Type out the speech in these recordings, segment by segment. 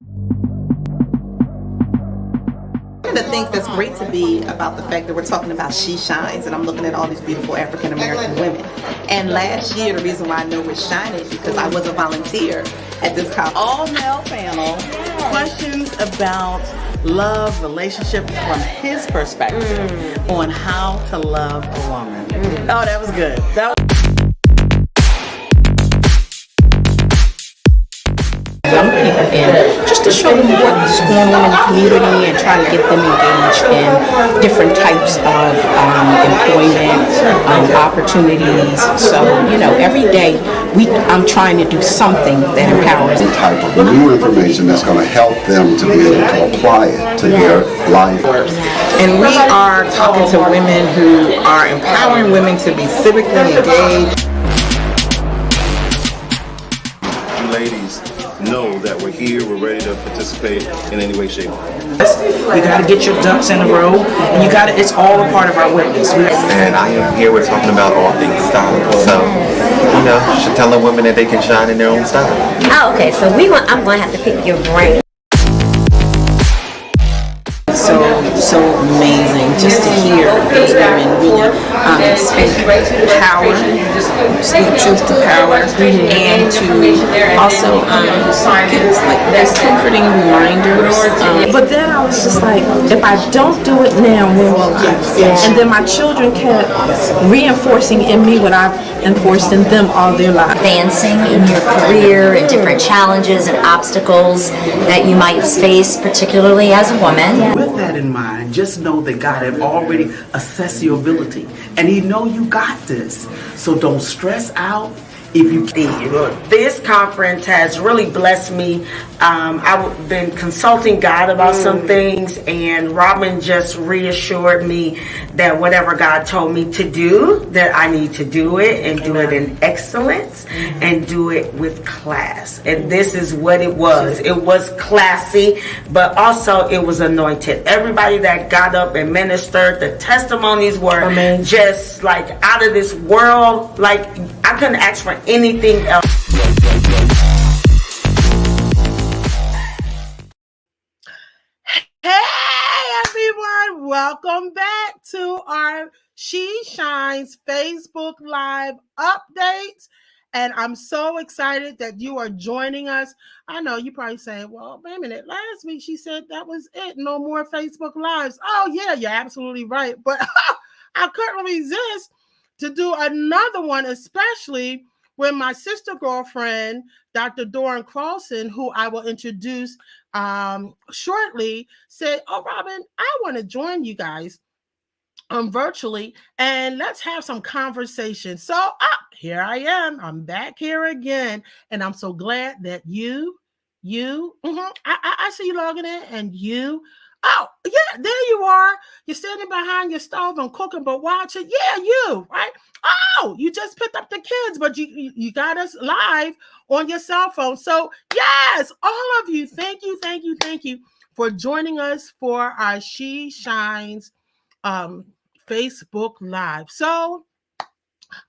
One of the things that's great to be about the fact that we're talking about She Shines, and I'm looking at all these beautiful African American women. And last year, the reason why I know we're shining because I was a volunteer at this all-male panel, questions about love, relationships from his perspective on how to love a woman. Oh, that was good. Young people in just to show them what's going on in the community and try to get them engaged in different types of employment opportunities. So, every day I'm trying to do something that empowers the type of new information that's going to help them to be able to apply it to their life. And we are talking to women who are empowering women to be civically engaged. You ladies know that we're here, we're ready to participate in any way, shape. You got to get your ducks in a row, and it's all a part of our witness. And I am here, we're talking about all things style. So, should tell the women that they can shine in their own style. Oh, okay, so I'm going to have to pick your brain. So amazing just to hear these women really speak power, speak truth to power, and to also give us those comforting reminders. But then I was just like, if I don't do it now, when will I? And then my children kept reinforcing in me what I've enforced in them all their lives. Advancing in your career and different challenges and obstacles that you might face, particularly as a woman. With that in mind, just know that God had already assessed your ability, and He know you got this. So don't stress out. If you This conference has really blessed me. I've been consulting God about some things, and Robin just reassured me that whatever God told me to do, that I need to do it and do it in excellence and do it with class. And this is what it was. It was classy, but also it was anointed. Everybody that got up and ministered, the testimonies were just like out of this world. Like I couldn't ask for anything else. Hey everyone, welcome back to our She Shines Facebook Live updates. And I'm so excited that you are joining us. I know you probably saying, well, wait a minute, last week she said that was it, no more Facebook Lives. Oh yeah, you're absolutely right. But I couldn't resist to do another one, especially when my sister girlfriend, Dr. Doran Carlson, who I will introduce shortly, said, oh, Robin, I want to join you guys virtually, and let's have some conversation. So here I am. I'm back here again, and I'm so glad that I see you logging in, and you. Oh, yeah, there you are. You're standing behind your stove and cooking, but watching. Yeah, you, right? Oh, you just picked up the kids, but you got us live on your cell phone. So, yes, all of you, thank you for joining us for our She Shines Facebook Live. So,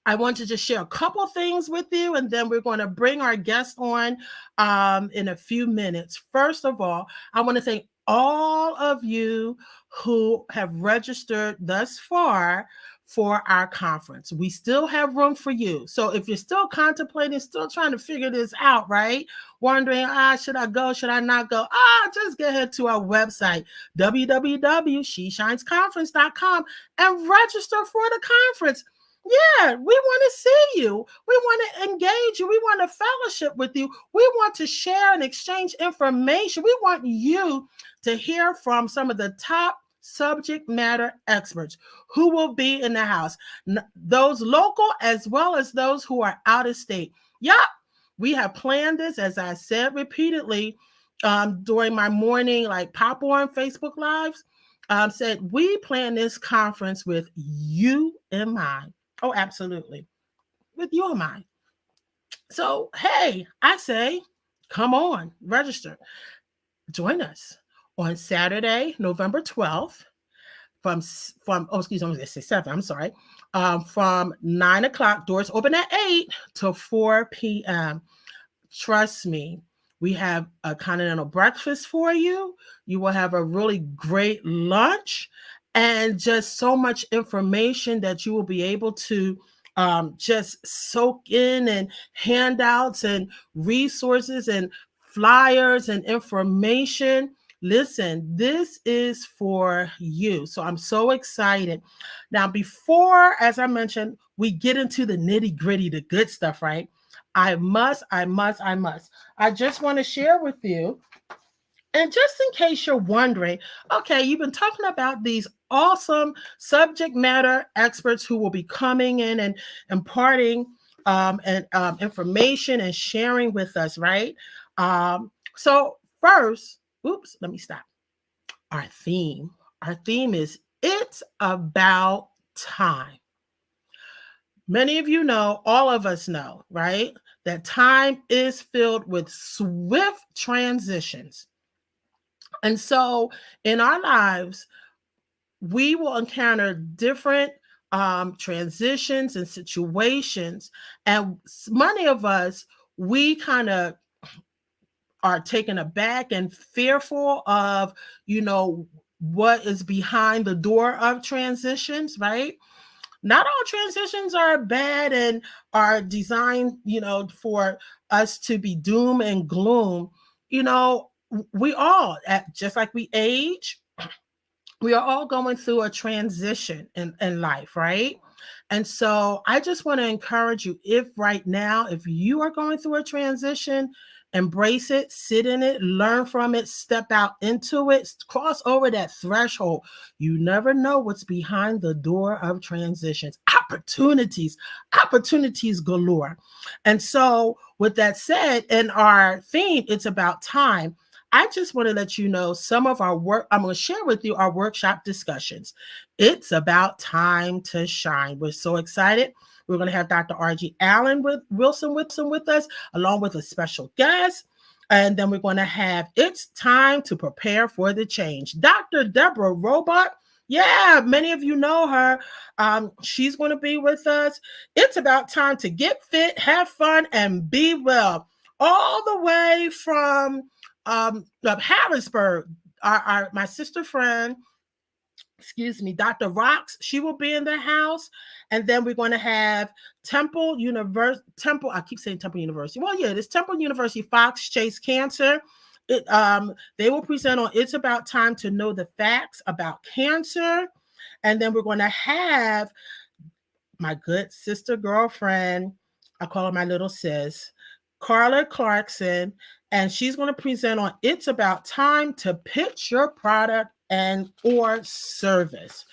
I want to just share a couple things with you, and then we're going to bring our guest on in a few minutes. First of all, I want to thank all of you who have registered thus far for our conference. We still have room for you. So if you're still contemplating, still trying to figure this out, right? Wondering, should I go? Should I not go? Just get ahead to our website, www.sheshinesconference.com, and register for the conference. Yeah, we want to see you. We want to engage you. We want to fellowship with you. We want to share and exchange information. We want you to hear from some of the top subject matter experts who will be in the house, those local as well as those who are out of state. Yep, we have planned this, as I said repeatedly during my morning pop on Facebook Lives, said we plan this conference with you in mind. Oh, absolutely. With you in mind. So, hey, I say, come on, register. Join us on Saturday, November 12th from 9 o'clock, doors open at 8 to 4 p.m. Trust me, We have a continental breakfast for you. You will have a really great lunch and just so much information that you will be able to just soak in, and handouts and resources and flyers and information. Listen, this is for you. So I'm so excited. Now, before, as I mentioned, we get into the nitty gritty, the good stuff, right? I just want to share with you. And just in case you're wondering, okay, you've been talking about these awesome subject matter experts who will be coming in and imparting information and sharing with us, right? So first, let me stop. Our theme is It's About Time. Many of you know, all of us know, right, that time is filled with swift transitions. And so in our lives, we will encounter different transitions and situations. And many of us, we kind of are taken aback and fearful of, what is behind the door of transitions, right? Not all transitions are bad and are designed, for us to be doom and gloom. We all, just like we age, we are all going through a transition in life, right? And so I just want to encourage you, if you are going through a transition, embrace it, sit in it, learn from it, step out into it, cross over that threshold. You never know what's behind the door of transitions. Opportunities galore. And so with that said, in our theme, it's about time. I just want to let you know some of our work. I'm going to share with you our workshop discussions. It's about time to shine. We're so excited. We're going to have Dr. R.G. Allen Wilson with us, along with a special guest. And then we're going to have It's Time to Prepare for the Change. Dr. Deborah Robart. Yeah, many of you know her. She's going to be with us. It's about time to get fit, have fun, and be well. All the way from Harrisburg, my sister friend, Dr. Rocks, she will be in the house. And then we're going to have Temple, I keep saying Temple University. Well, yeah, it's Temple University Fox Chase Cancer. They will present on It's About Time to Know the Facts About Cancer. And then we're going to have my good sister girlfriend, I call her my little sis, Carla Clarkson, and she's going to present on It's About Time to Pitch Your Product and or service.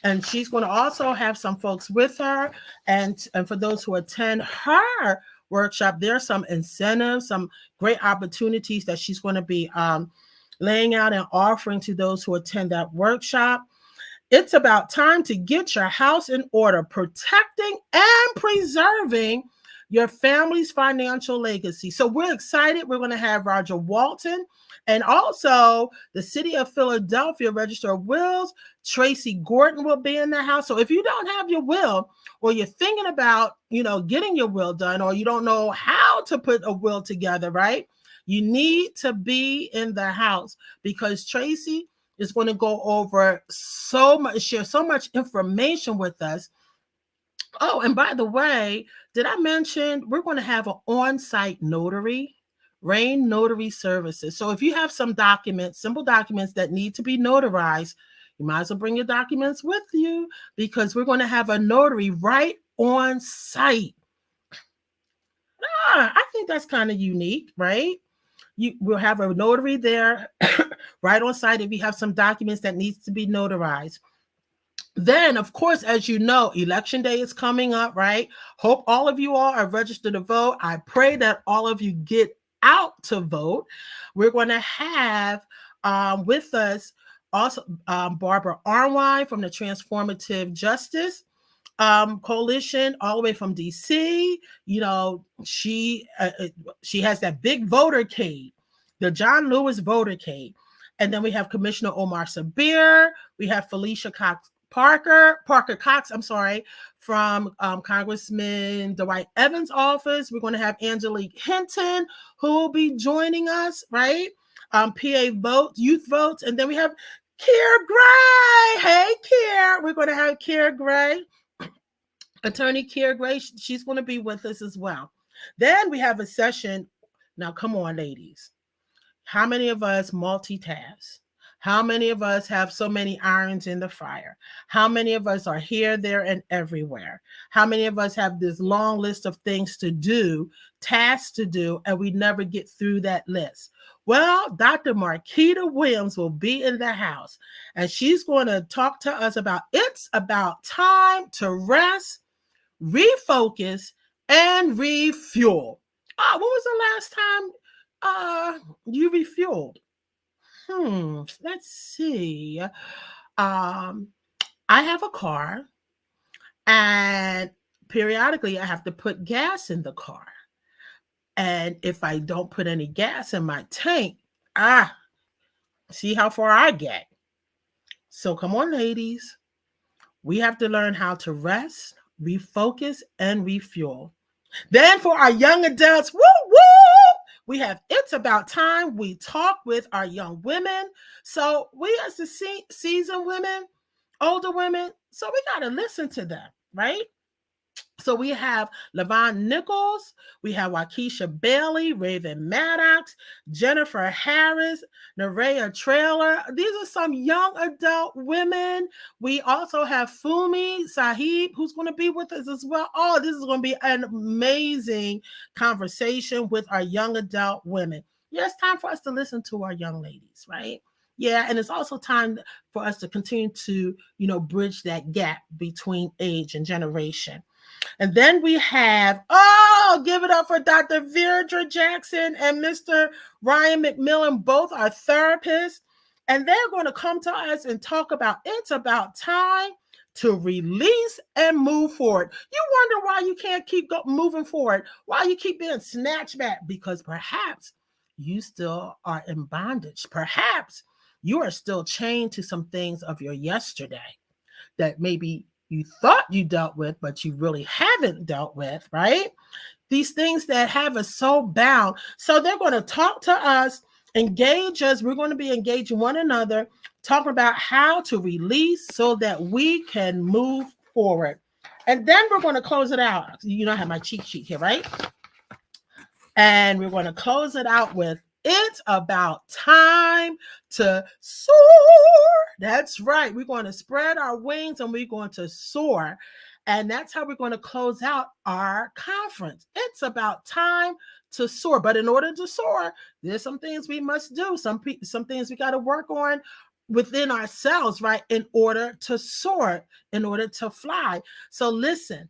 And she's going to also have some folks with her. And for those who attend her workshop, there are some incentives, some great opportunities that she's going to be laying out and offering to those who attend that workshop. It's about time to get your house in order, protecting and preserving your family's financial legacy. So we're excited. We're going to have Roger Walton, and also the City of Philadelphia Register of Wills, Tracy Gordon will be in the house. So if you don't have your will, or you're thinking about, getting your will done, or you don't know how to put a will together, right? You need to be in the house, because Tracy is going to go over share so much information with us. Oh, and by the way, did I mention we're going to have an on-site notary, Rain Notary Services. So if you have some documents, simple documents that need to be notarized, you might as well bring your documents with you, because we're going to have a notary right on site. I think that's kind of unique, right? We'll have a notary there right on site if you have some documents that needs to be notarized. Then, of course, as you know, Election Day is coming up, right? Hope all of you all are registered to vote. I pray that all of you get out to vote. We're going to have with us also Barbara Arnwine from the Transformative Justice Coalition, all the way from DC. She has that big votercade, the John Lewis votercade. And then we have Commissioner Omar Sabir. We have Felicia Parker Cox, I'm sorry, from Congressman Dwight Evans' office. We're going to have Angelique Hinton, who will be joining us, right? PA votes, youth votes, and then we have Kier Gray. Hey, Kier. We're going to have Kier Gray, Attorney Kier Gray. She's going to be with us as well. Then we have a session. Now, come on, ladies. How many of us multitask? How many of us have so many irons in the fire? How many of us are here, there, and everywhere? How many of us have this long list of things to do, tasks to do, and we never get through that list? Well, Dr. Marquita Williams will be in the house, and she's going to talk to us about it's about time to rest, refocus, and refuel. When was the last time you refueled? Let's see. I have a car, and periodically I have to put gas in the car. And if I don't put any gas in my tank, see how far I get. So come on, ladies. We have to learn how to rest, refocus, and refuel. Then for our young adults, woo, we have It's About Time. We talk with our young women. So we as the seasoned women, older women, so we got to listen to them, right? So we have Lavon Nichols, we have Waukesha Bailey, Raven Maddox, Jennifer Harris, Nerea Trailer. These are some young adult women. We also have Fumi Sahib, who's going to be with us as well. Oh, this is going to be an amazing conversation with our young adult women. Yeah, it's time for us to listen to our young ladies, right? Yeah, and it's also time for us to continue to, bridge that gap between age and generation. And then we have, give it up for Dr. Virdra Jackson and Mr. Ryan McMillan. Both are therapists. And they're going to come to us and talk about it's about time to release and move forward. You wonder why you can't keep moving forward, why you keep being snatched back, because perhaps you still are in bondage. Perhaps you are still chained to some things of your yesterday that maybe you thought you dealt with, but you really haven't dealt with, right? These things that have us so bound. So they're going to talk to us, engage us. We're going to be engaging one another, talking about how to release so that we can move forward. And then we're going to close it out. I have my cheat sheet here, right? And we're going to close it out with it's about time to soar. That's right. We're going to spread our wings and we're going to soar. And that's how we're going to close out our conference. It's about time to soar. But in order to soar, there's some things we must do. Some things we got to work on within ourselves, right? In order to soar, in order to fly. So listen,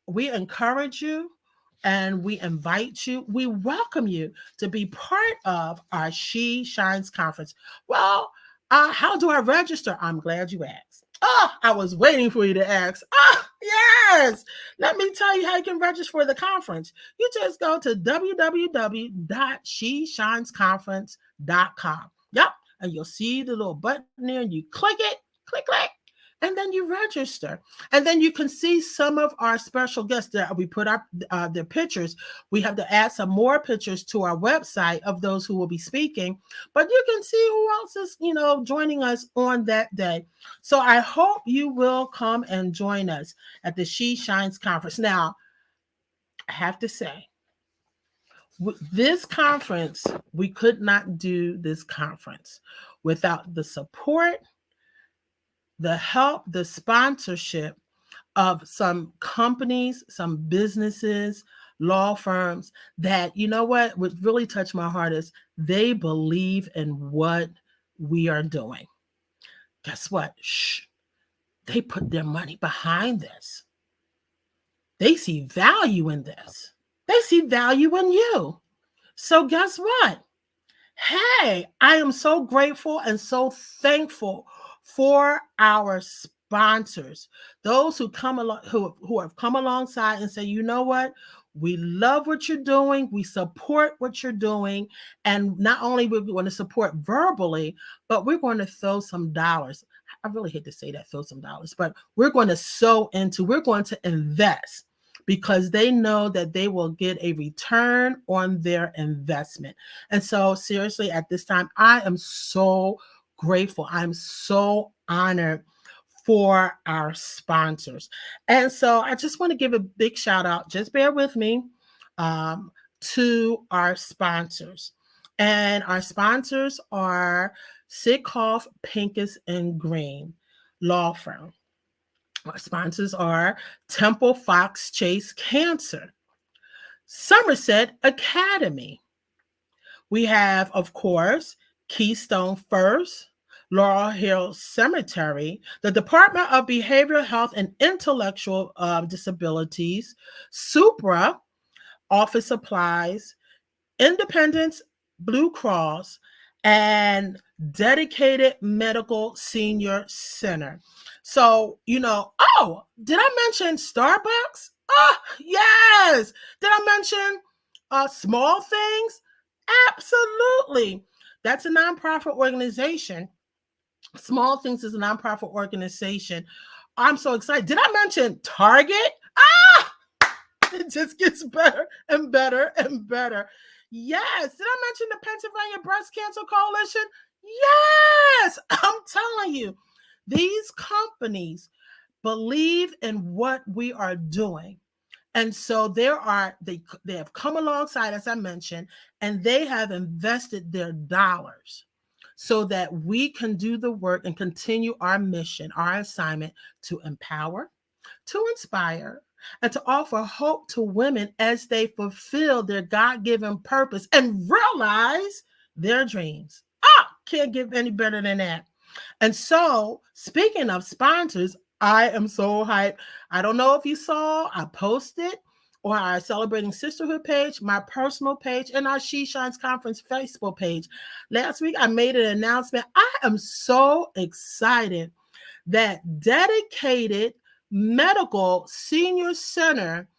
we encourage you. And we invite you, we welcome you to be part of our She Shines Conference. Well, how do I register? I'm glad you asked. I was waiting for you to ask. Yes. Let me tell you how you can register for the conference. You just go to www.sheshinesconference.com. Yep. And you'll see the little button there and you click it, click. And then you register. And then you can see some of our special guests that we put up their pictures. We have to add some more pictures to our website of those who will be speaking. But you can see who else is, joining us on that day. So I hope you will come and join us at the She Shines Conference. Now, I have to say, this conference, we could not do this conference without the support, the help, the sponsorship of some companies, some businesses, law firms that, what really touched my heart is they believe in what we are doing. Guess what? They put their money behind this. They see value in this. They see value in you. So guess what? Hey, I am so grateful and so thankful for our sponsors, those who come along, who have come alongside and say, you know what, we love what you're doing, we support what you're doing, and not only we're going to support verbally, but we're going to throw some dollars. I really hate to say that, throw some dollars, but we're going to invest because they know that they will get a return on their investment. And so seriously, at this time, I am so grateful. I'm so honored for our sponsors. And so I just want to give a big shout out, just bear with me, to our sponsors. And our sponsors are Sickhoff, Pincus, and Green Law Firm. Our sponsors are Temple Fox Chase Cancer, Somerset Academy. We have, of course, Keystone First, Laurel Hill Cemetery, the Department of Behavioral Health and Intellectual Disabilities, Supra, Office Supplies, Independence Blue Cross, and Dedicated Medical Senior Center. So, oh, did I mention Starbucks? Oh, yes. Did I mention Small Things? Absolutely. That's a nonprofit organization. Small Things is a nonprofit organization. I'm so excited. Did I mention Target? Ah! It just gets better and better and better. Yes. Did I mention the Pennsylvania Breast Cancer Coalition? Yes. I'm telling you, these companies believe in what we are doing. And so they have come alongside, as I mentioned, and they have invested their dollars so that we can do the work and continue our mission, our assignment to empower, to inspire, and to offer hope to women as they fulfill their God-given purpose and realize their dreams. Can't get any better than that. And so, speaking of sponsors, I am so hyped. I don't know if you saw, I posted on our Celebrating Sisterhood page, my personal page, and our She Shines Conference Facebook page. Last week, I made an announcement. I am so excited that Dedicated Medical Senior Center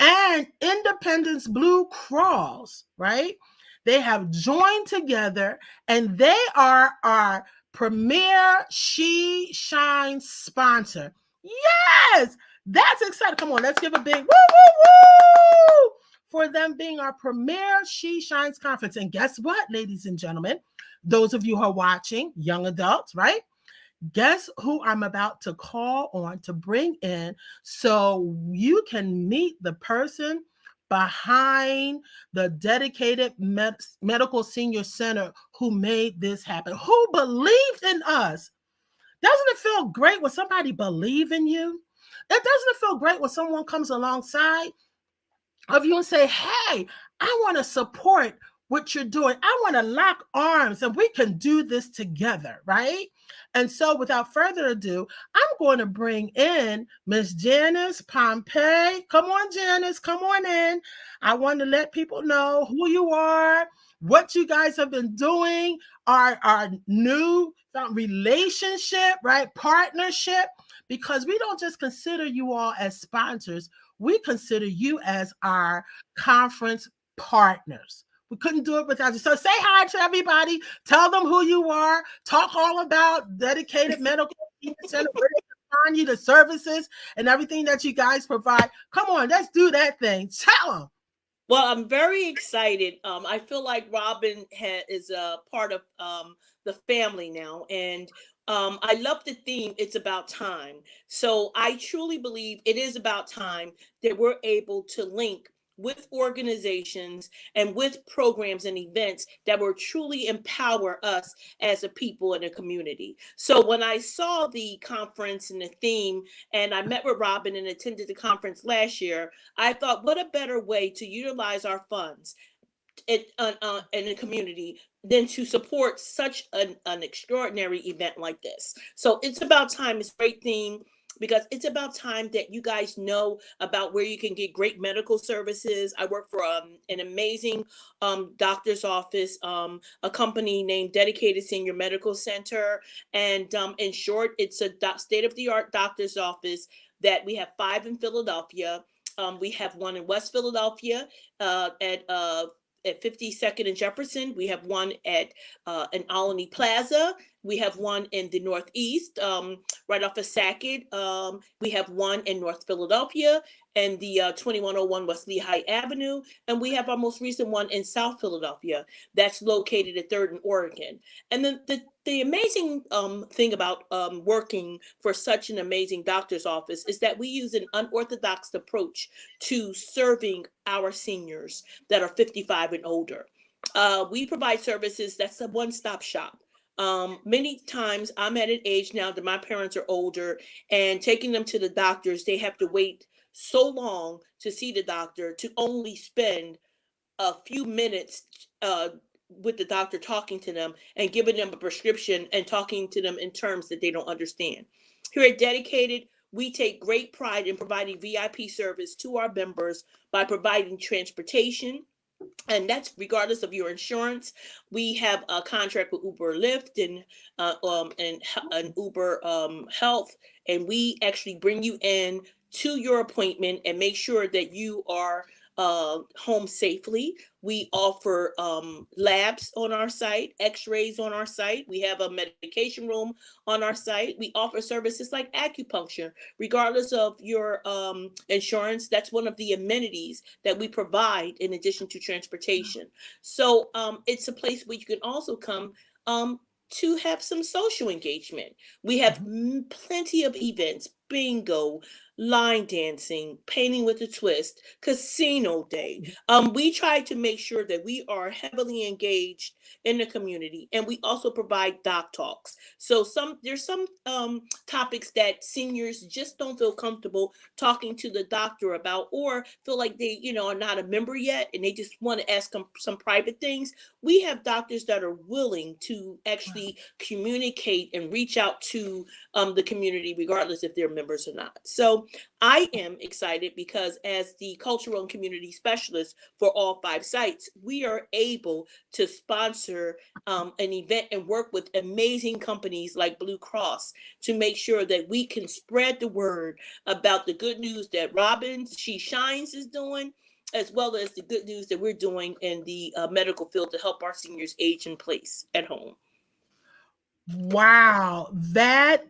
and Independence Blue Cross, right? They have joined together and they are our premier She Shine sponsor. Yes, that's exciting. Come on, let's give a big woo, woo, woo for them being our premier She Shines conference. And guess what, ladies and gentlemen, those of you who are watching, young adults, right? Guess who I'm about to call on to bring in so you can meet the person behind the Dedicated Medical Senior Center who made this happen, who believed in us. Doesn't it feel great when somebody believes in you? Doesn't it feel great when someone comes alongside of you and say, hey, I want to support what you're doing. I want to lock arms and we can do this together, right? And so without further ado, I'm going to bring in Miss Janice Pompey. Come on, Janice, come on in. I want to let people know who you are, what you guys have been doing, our new relationship, right? Partnership, because we don't just consider you all as sponsors. We consider you as our conference partners. We couldn't do it without you. So say hi to everybody. Tell them who you are. Talk all about Dedicated Medical Center, where they can find you, the services and everything that you guys provide. Come on, let's do that thing. Tell them. Well, I'm very excited. I feel like Robin is a part of the family now. And I love the theme, it's about time. So I truly believe it is about time that we're able to link with organizations and with programs and events that will truly empower us as a people in a community. So when I saw the conference and the theme, and I met with Robin and attended the conference last year, I thought, what a better way to utilize our funds in the community than to support such an extraordinary event like this. So it's about time. It's a great theme, because it's about time that you guys know about where you can get great medical services. I work for an amazing doctor's office, a company named Dedicated Senior Medical Center. And in short, it's a state-of-the-art doctor's office that we have 5 in Philadelphia. We have one in West Philadelphia at 52nd and Jefferson. We have one at an Alany Plaza, We have one in the Northeast, right off of Sackett. We have one in North Philadelphia and the 2101 West Lehigh Avenue. And we have our most recent one in South Philadelphia that's located at 3rd and Oregon. And then the amazing thing about working for such an amazing doctor's office is that we use an unorthodox approach to serving our seniors that are 55 and older. We provide services that's a one-stop shop. Many times I'm at an age now that my parents are older, and taking them to the doctors, they have to wait so long to see the doctor to only spend a few minutes with the doctor talking to them and giving them a prescription and talking to them in terms that they don't understand. Here at Dedicated, we take great pride in providing VIP service to our members by providing transportation, and that's regardless of your insurance. We have a contract with Uber, Lyft, and Uber Health, and we actually bring you in to your appointment and make sure that you are home safely. We offer labs on our site, x-rays on our site. We have a medication room on our site. We offer services like acupuncture. Regardless of your insurance, that's one of the amenities that we provide in addition to transportation. So it's a place where you can also come to have some social engagement. We have plenty of events, bingo, line dancing, painting with a twist, casino day. We try to make sure that we are heavily engaged in the community, and we also provide doc talks. So there's some topics that seniors just don't feel comfortable talking to the doctor about, or feel like they, are not a member yet, and they just want to ask them some private things. We have doctors that are willing to actually communicate and reach out to the community, regardless if they're members or not. So I am excited because as the cultural and community specialist for all 5 sites, we are able to sponsor an event and work with amazing companies like Blue Cross to make sure that we can spread the word about the good news that Robin, She Shines, is doing, as well as the good news that we're doing in the medical field to help our seniors age in place at home. Wow, that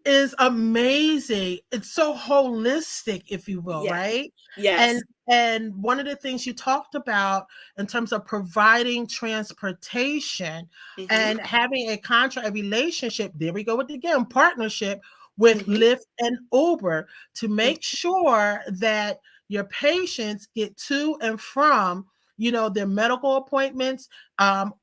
is amazing. It's so holistic, if you will, Yes. right? Yes. And one of the things you talked about in terms of providing transportation and having a contract, a relationship, there we go with again, partnership with Lyft and Uber to make sure that your patients get to and from their medical appointments,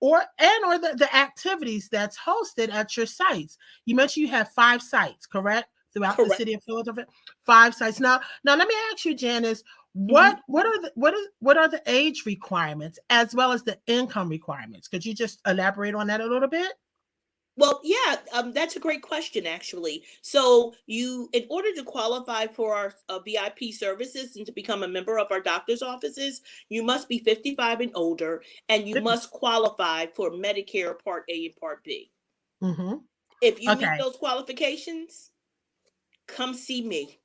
or the activities that's hosted at your sites. You mentioned you have 5 sites, correct? Throughout the city of Philadelphia, 5 sites. Now let me ask you, Janice, what are the age requirements as well as the income requirements? Could you just elaborate on that a little bit? Well, yeah, that's a great question, actually. So in order to qualify for our VIP services and to become a member of our doctor's offices, you must be 55 and older, and you must qualify for Medicare Part A and Part B. If you meet those qualifications, come see me.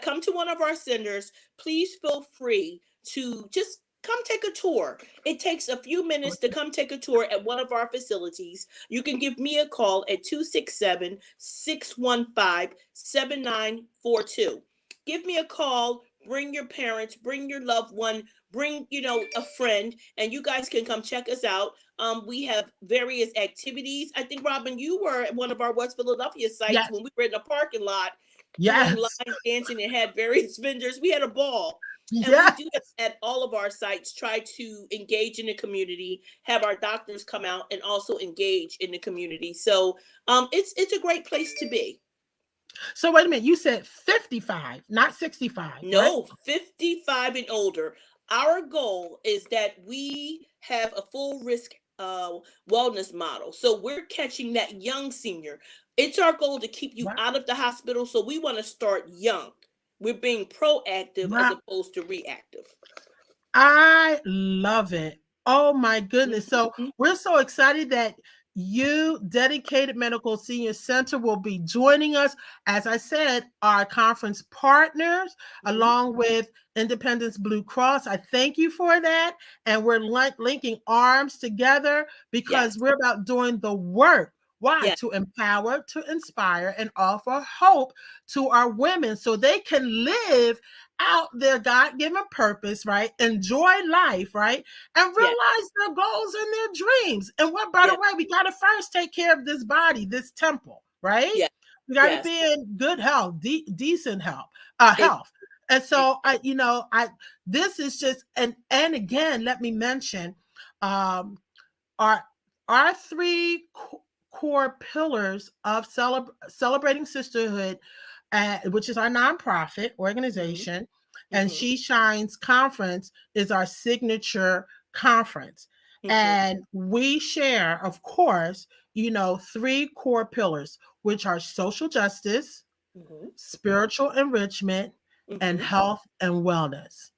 Come to one of our centers. Please feel free to just come take a tour. It takes a few minutes to come take a tour at one of our facilities. You can give me a call at 267-615-7942. Give me a call, bring your parents, bring your loved one, bring, a friend, and you guys can come check us out. We have various activities. I think, Robin, you were at one of our West Philadelphia sites when we were in the parking lot doing line dancing and had various vendors. We had a ball. And we do that at all of our sites, try to engage in the community, have our doctors come out and also engage in the community. So it's a great place to be. So wait a minute, you said 55, not 65. No, right? 55 and older. Our goal is that we have a full risk wellness model. So we're catching that young senior. It's our goal to keep you out of the hospital. So we want to start young. We're being proactive as opposed to reactive. I love it. Oh my goodness. So we're so excited that you, Dedicated Medical Senior Center, will be joining us. As I said, our conference partners, along with Independence Blue Cross. I thank you for that. And we're linking arms together because we're about doing the work. Why? To empower, to inspire, and offer hope to our women so they can live out their God-given purpose, right? Enjoy life, right? And realize their goals and their dreams. And what better way? We got to first take care of this body, this temple, right? We got to be in good health, decent health. And so this is just, and again, let me mention, our three core pillars of celebrating sisterhood, which is our nonprofit organization, and She Shines Conference is our signature conference. And we share, of course, three core pillars, which are social justice, spiritual enrichment, and health and wellness.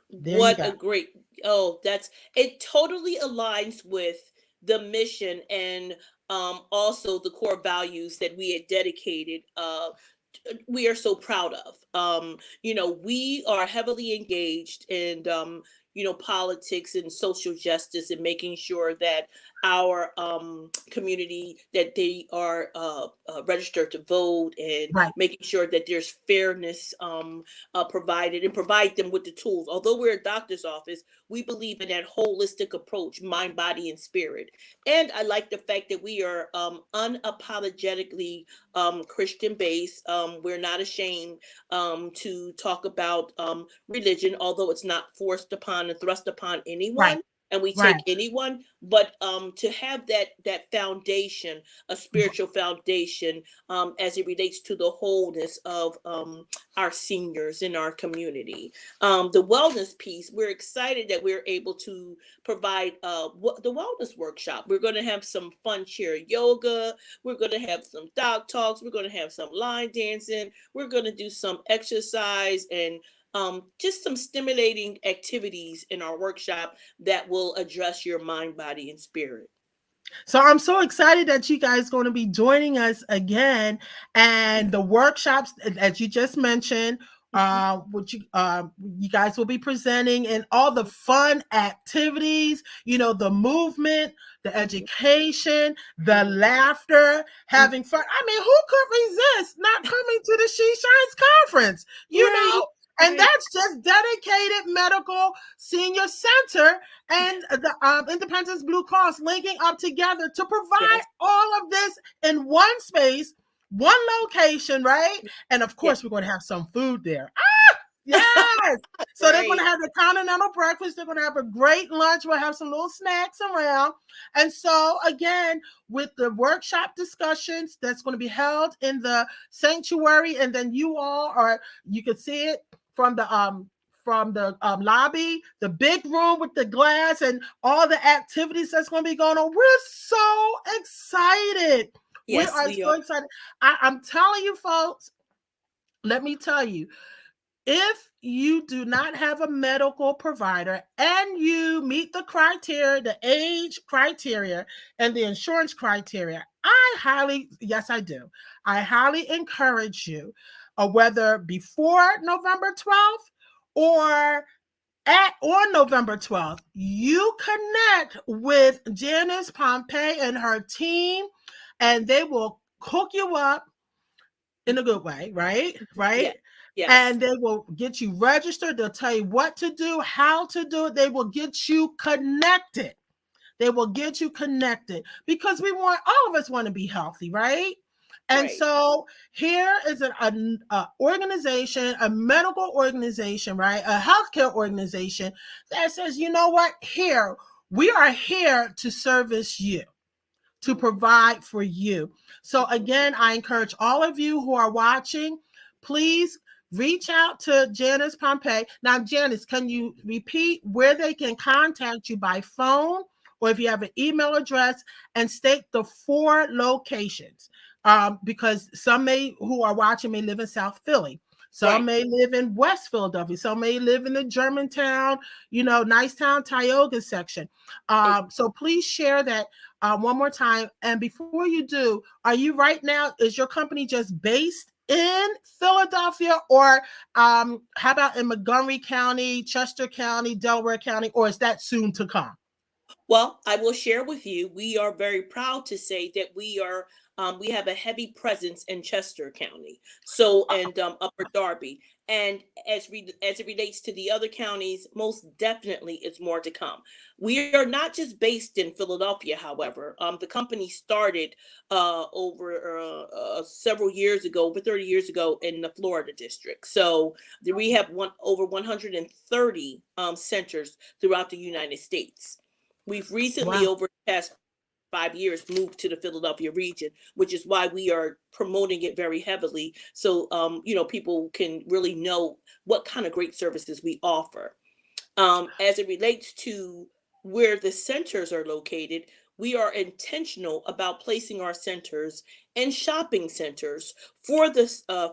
What a great, it totally aligns with the mission and also the core values that we had dedicated. We are so proud of. We are heavily engaged in politics and social justice and making sure that our community, that they are registered to vote, and making sure that there's fairness provided, and provide them with the tools. Although we're a doctor's office, we believe in that holistic approach, mind, body, and spirit. And I like the fact that we are unapologetically Christian based. We're not ashamed to talk about religion, although it's not forced upon and thrust upon anyone. And we take anyone, but to have that foundation, a spiritual foundation, as it relates to the wholeness of our seniors in our community. The wellness piece, we're excited that we're able to provide the wellness workshop. We're going to have some fun chair yoga. We're going to have some dog talks. We're going to have some line dancing. We're going to do some exercise and just some stimulating activities in our workshop that will address your mind, body, and spirit. So I'm so excited that you guys are going to be joining us again, and the workshops, as you just mentioned, which you guys will be presenting, and all the fun activities, the movement, the education, the laughter, having fun. I mean, who could resist not coming to the She Shines Conference? And that's just Dedicated Medical Senior Center and the Independence Blue Cross linking up together to provide all of this in one space, one location, right? And of course, we're going to have some food there. Yes. So they're going to have the continental breakfast. They're going to have a great lunch. We'll have some little snacks around. And so again, with the workshop discussions that's going to be held in the sanctuary, and then you can see it from the lobby, the big room with the glass and all the activities that's going to be going on. We're so excited. Yes, we are so excited. I'm telling you, folks, let me tell you, if you do not have a medical provider and you meet the criteria, the age criteria and the insurance criteria, I highly encourage you, whether before November 12th or on November 12th, you connect with Janice Pompey and her team, and they will hook you up in a good way, right? Yeah. Yes. And they will get you registered. They'll tell you what to do, how to do it. They will get you connected. Because all of us want to be healthy, right? And so here is an organization, a medical organization, right? A healthcare organization that says, you know what? We are here to service you, to provide for you. So again, I encourage all of you who are watching, please reach out to Janice Pompey. Now, Janice, can you repeat where they can contact you by phone, or if you have an email address, and state the 4 locations? Because some who are watching may live in South Philly. Some may live in West Philadelphia. Some may live in the Germantown, Nicetown, Tioga section. So please share that one more time. And before you do, are you right now, is your company just based in Philadelphia, or how about in Montgomery County, Chester County, Delaware County, or is that soon to come? Well, I will share with you, we are very proud to say that we have a heavy presence in Chester County, and Upper Darby. And as it relates to the other counties, most definitely it's more to come. We are not just based in Philadelphia, however. The company started over several years ago, over 30 years ago, in the Florida district. So we have over 130 centers throughout the United States. We've recently, over the past 5 years, moved to the Philadelphia region, which is why we are promoting it very heavily. So, people can really know what kind of great services we offer. As it relates to where the centers are located, we are intentional about placing our centers in shopping centers for the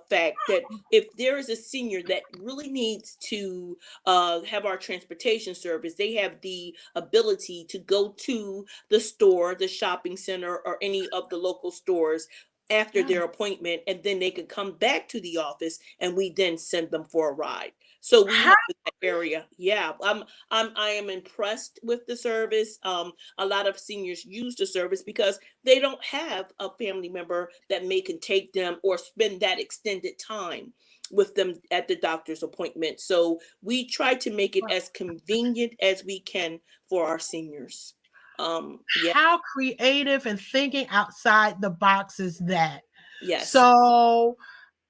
fact that if there is a senior that really needs to have our transportation service, they have the ability to go to the store, the shopping center, or any of the local stores after their appointment, and then they can come back to the office and we then send them for a ride. So we have that area. Yeah, I am impressed with the service. A lot of seniors use the service because they don't have a family member that can take them or spend that extended time with them at the doctor's appointment. So we try to make it as convenient as we can for our seniors. How creative and thinking outside the box is that? Yes. So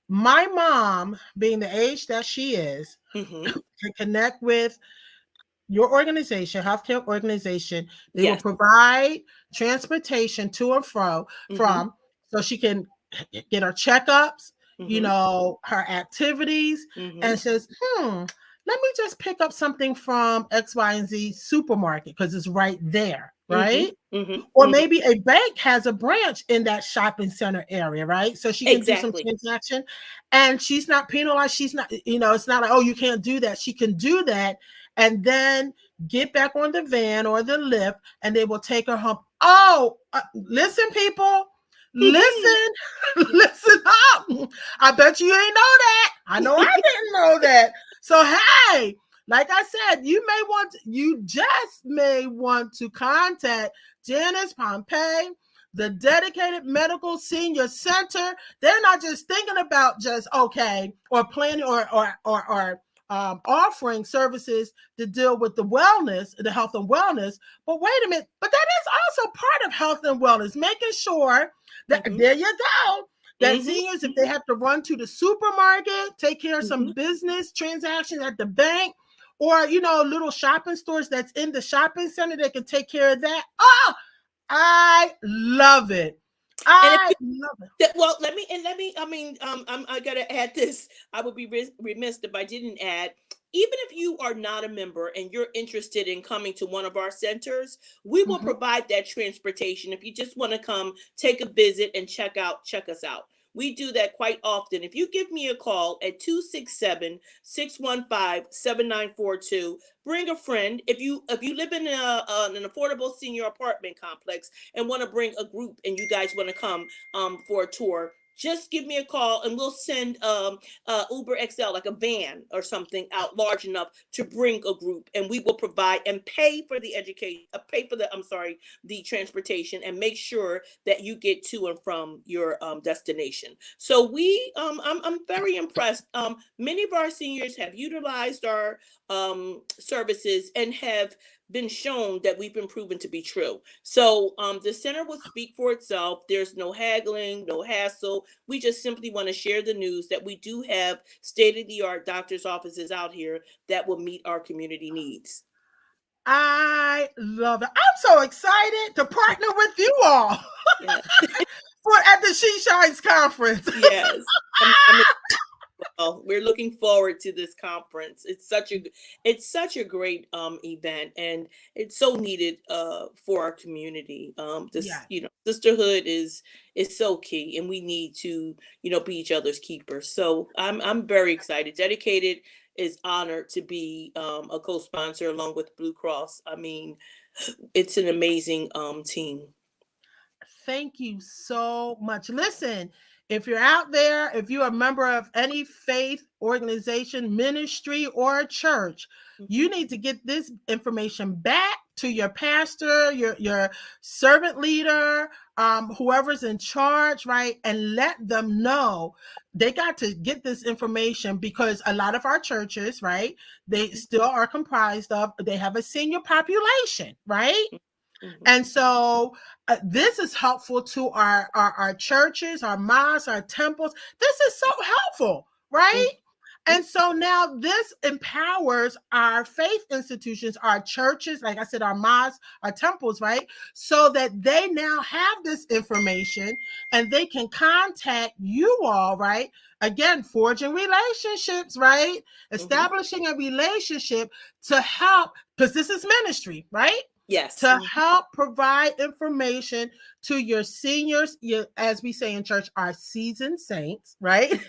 my mom, being the age that she is, can connect with your organization, healthcare organization. They will provide transportation to and from, so she can get her checkups, her activities, and says, let me just pick up something from X, Y, and Z supermarket because it's right there, right? Or maybe a bank has a branch in that shopping center area, right? So she can do some transaction and she's not penalized. She's not, it's not like, oh, you can't do that. She can do that and then get back on the van or the lift and they will take her home. Oh, listen, people. Listen, listen up. I bet you ain't know that. I know I didn't know that. So, hey, like I said, you just may want to contact Janice Pompey, the Dedicated Medical Senior Center. They're not just thinking about just, or planning or offering services to deal with the wellness, the health and wellness. But wait a minute, but that is also part of health and wellness, making sure that there you go. That seniors, if they have to run to the supermarket, take care of some business transactions at the bank, or little shopping stores that's in the shopping center, they can take care of that. Oh, I love it. I love it. Well, I gotta add this. I would be remiss if I didn't add. Even if you are not a member and you're interested in coming to one of our centers, we will provide that transportation. If you just want to come, take a visit and check us out. We do that quite often. If you give me a call at 267-615-7942, bring a friend. If you live in an affordable senior apartment complex and want to bring a group and you guys want to come for a tour, just give me a call and we'll send Uber XL, like a van or something, out large enough to bring a group, and we will provide and pay for the the transportation and make sure that you get to and from your destination. So I'm very impressed. Many of our seniors have utilized our services and have been shown that we've been proven to be true. So the center will speak for itself. There's no haggling, no hassle. We just simply want to share the news that we do have state-of-the-art doctor's offices out here that will meet our community needs. I love it. I'm so excited to partner with you all at the She Shines conference. Yes. Well, we're looking forward to this conference. It's such a great event, and it's so needed for our community. This, Yeah. sisterhood is so key, and we need to be each other's keepers. So I'm very excited. Dedicated is honored to be a co-sponsor along with Blue Cross. I mean, it's an amazing team. Thank you so much. Listen, if you're out there, if you're a member of any faith organization, ministry, or church, you need to get this information back to your pastor, your servant leader, whoever's in charge, right? And let them know they got to get this information, because a lot of our churches, right, they still are comprised of, they have a senior population, right? Mhm. And so this is helpful to our churches, our mosques, our temples. This is so helpful, right? And so now this empowers our faith institutions, our churches, like I said, our mosques, our temples, right? So that they now have this information and they can contact you all, right? Again, forging relationships, right? Mhm. Establishing a relationship to help, because this is ministry, right? Yes. To help provide information to your seniors, as we say in church, our seasoned saints, right?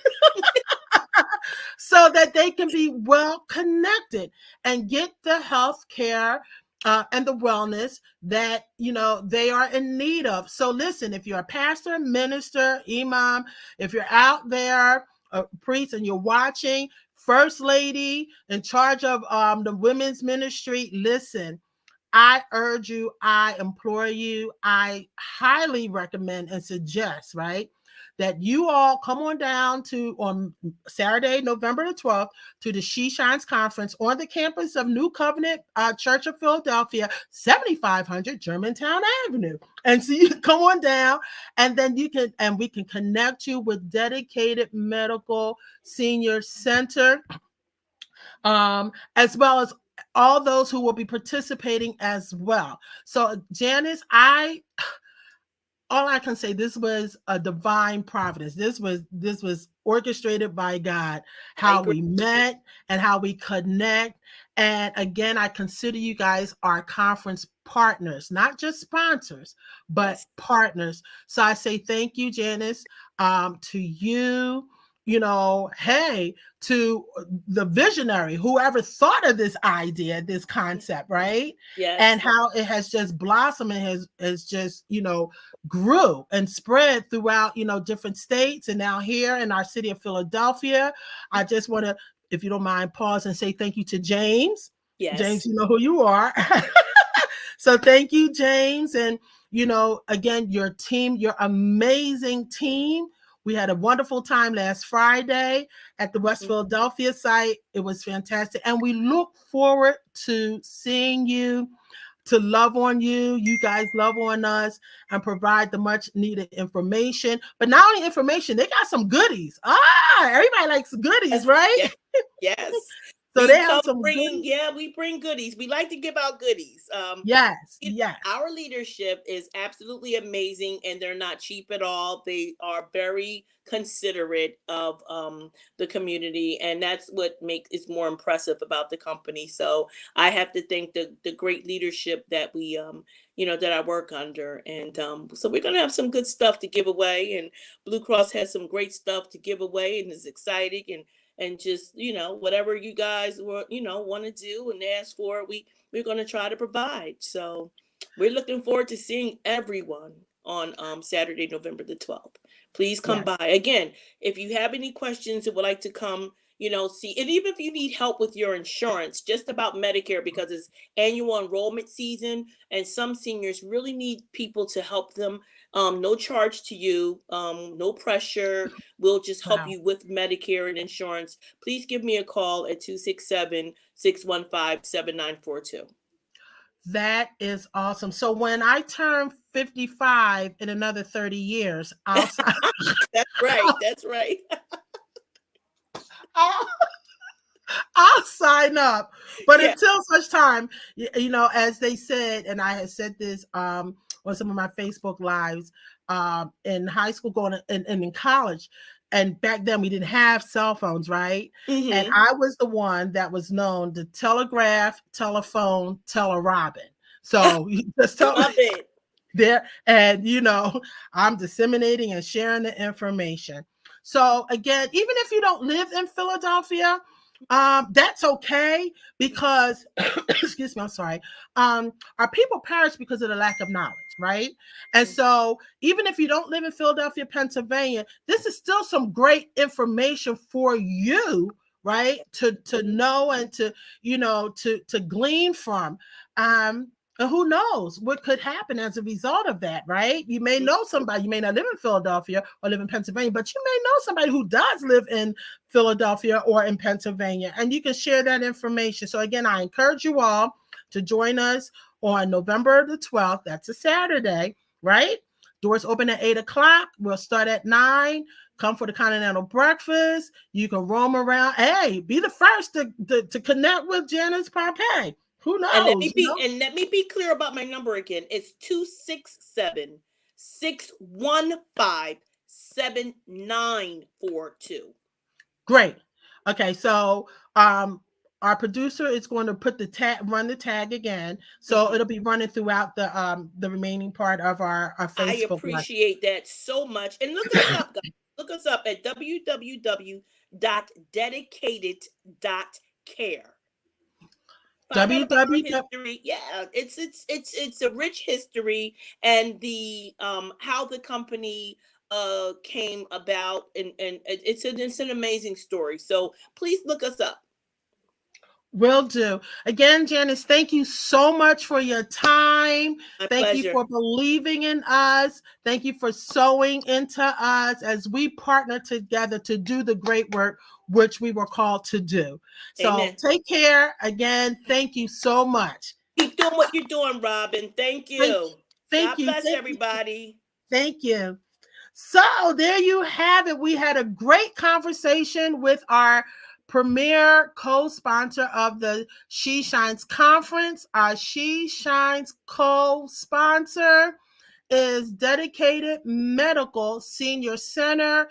So that they can be well connected and get the health care and the wellness that they are in need of. So listen, if you're a pastor, minister, imam, if you're out there, a priest, and you're watching, first lady in charge of the women's ministry, listen, I urge you, I implore you, I highly recommend and suggest, right, that you all come on down to on Saturday, November the 12th, to the She Shines Conference on the campus of New Covenant Church of Philadelphia, 7500 Germantown Avenue. And so you come on down, and then we can connect you with dedicated medical senior center, as well as all those who will be participating as well. So, Janice, all I can say, this was a divine providence. This was orchestrated by God, I how agree. we met and how we connect. And again, I consider you guys our conference partners, not just sponsors, but Yes. partners. So I say thank you, Janice, to you. Hey, to the visionary, whoever thought of this idea, this concept, right? And Yes. how it has just blossomed and has just, grew and spread throughout, different states, and now here in our city of Philadelphia. I just want to, if you don't mind, pause and say thank you to James. James, Yes. you know who you are. So thank you, James. And, again, your team, your amazing team. We had a wonderful time last Friday at the West Philadelphia site. It was fantastic. And we look forward to seeing you, to love on you. You guys love on us and provide the much needed information. But not only information, they got some goodies. Everybody likes goodies, Yes. right? Yes. Yes. So We they have come some bringing, goodies. yeah, we bring goodies. We like to give out goodies. Yes, yes. Our leadership is absolutely amazing, and they're not cheap at all. They are very considerate of the community, and that's what makes is more impressive about the company. So I have to thank the great leadership that we that I work under, and so we're gonna have some good stuff to give away, and Blue Cross has some great stuff to give away, and is exciting, and just whatever you guys want to do and ask for, we're going to try to provide. So we're looking forward to seeing everyone on Saturday, November the 12th. Please come Yes. by. Again, if you have any questions and would like to come, see, and even if you need help with your insurance, just about Medicare, because it's annual enrollment season, and some seniors really need people to help them. No charge to you, no pressure. We'll just help Wow. you with Medicare and insurance. Please give me a call at 267-615-7942. That is awesome. So when I turn 55 in another 30 years, That's right. That's right. I'll, I'll sign up. But Yeah. until such time, as they said, and I had said this on some of my Facebook lives, in high school, and in college, and back then we didn't have cell phones, right? And Mm-hmm. I was the one that was known to telegraph, telephone, Robin. So you just tell Love it. there, and I'm disseminating and sharing the information. So again, even if you don't live in Philadelphia, that's okay, because excuse me, I'm sorry. Our people perish because of the lack of knowledge, right? And so even if you don't live in Philadelphia, Pennsylvania, this is still some great information for you, right? To know and to glean from. And who knows what could happen as a result of that, right? You may know somebody, you may not live in Philadelphia or live in Pennsylvania, but you may know somebody who does live in Philadelphia or in Pennsylvania, and you can share that information. So again, I encourage you all to join us on November the 12th. That's a Saturday, right? Doors open at 8 o'clock. We'll start at 9. Come for the continental breakfast. You can roam around. Hey, be the first to connect with Janice Pompey. Who knows? And let me be clear about my number again. It's 267-615-7942. Great. Okay, so our producer is going to put run the tag again, so it'll be running throughout the remaining part of our Facebook. I appreciate that so much. And look us up, guys. Look us up at www.dedicated.care. History. Yeah, it's a rich history, and the how the company came about, and it's an amazing story. So please look us up. Will do. Again, Janice, thank you so much for your time. Thank you for believing in us. Thank you for sowing into us as we partner together to do the great work which we were called to do. So Amen. Take care. Again, thank you so much. Keep doing what you're doing, Robin. Thank you. God bless everybody. Thank you. So there you have it. We had a great conversation with our premier co-sponsor of the She Shines Conference. Our She Shines co-sponsor is Dedicated Medical Senior Center.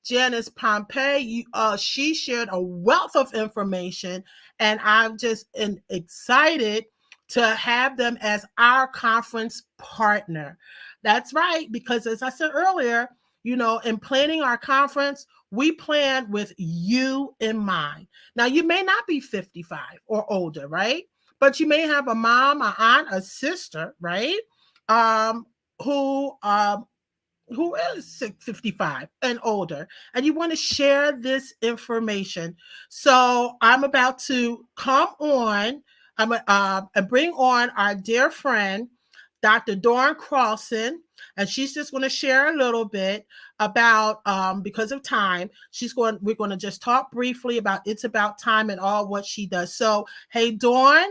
Janice Pompey, she shared a wealth of information, and I'm just excited to have them as our conference partner. That's right, because as I said earlier, in planning our conference, we plan with you in mind. Now, you may not be 55 or older, right? But you may have a mom, an aunt, a sister, right? Who is 55 and older, and you want to share this information. So I'm about to come on and bring on our dear friend, Dr. Dawn Crossan, and she's just going to share a little bit about, because of time, we're going to just talk briefly about It's About Time and all what she does. So, hey, Dawn,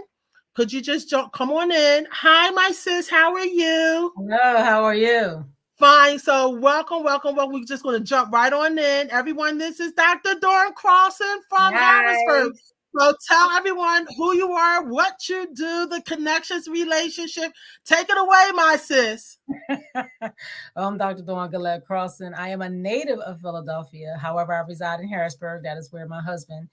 could you just come on in? Hi, my sis. How are you? Hello, how are you? Fine. So welcome. We're just going to jump right on in. Everyone, this is Dr. Dawn Crossan from Harrisburg. So tell everyone who you are, what you do, the connections, relationship. Take it away, my sis. I'm Dr. Dawn Crossan. I am a native of Philadelphia. However, I reside in Harrisburg. That is where my husband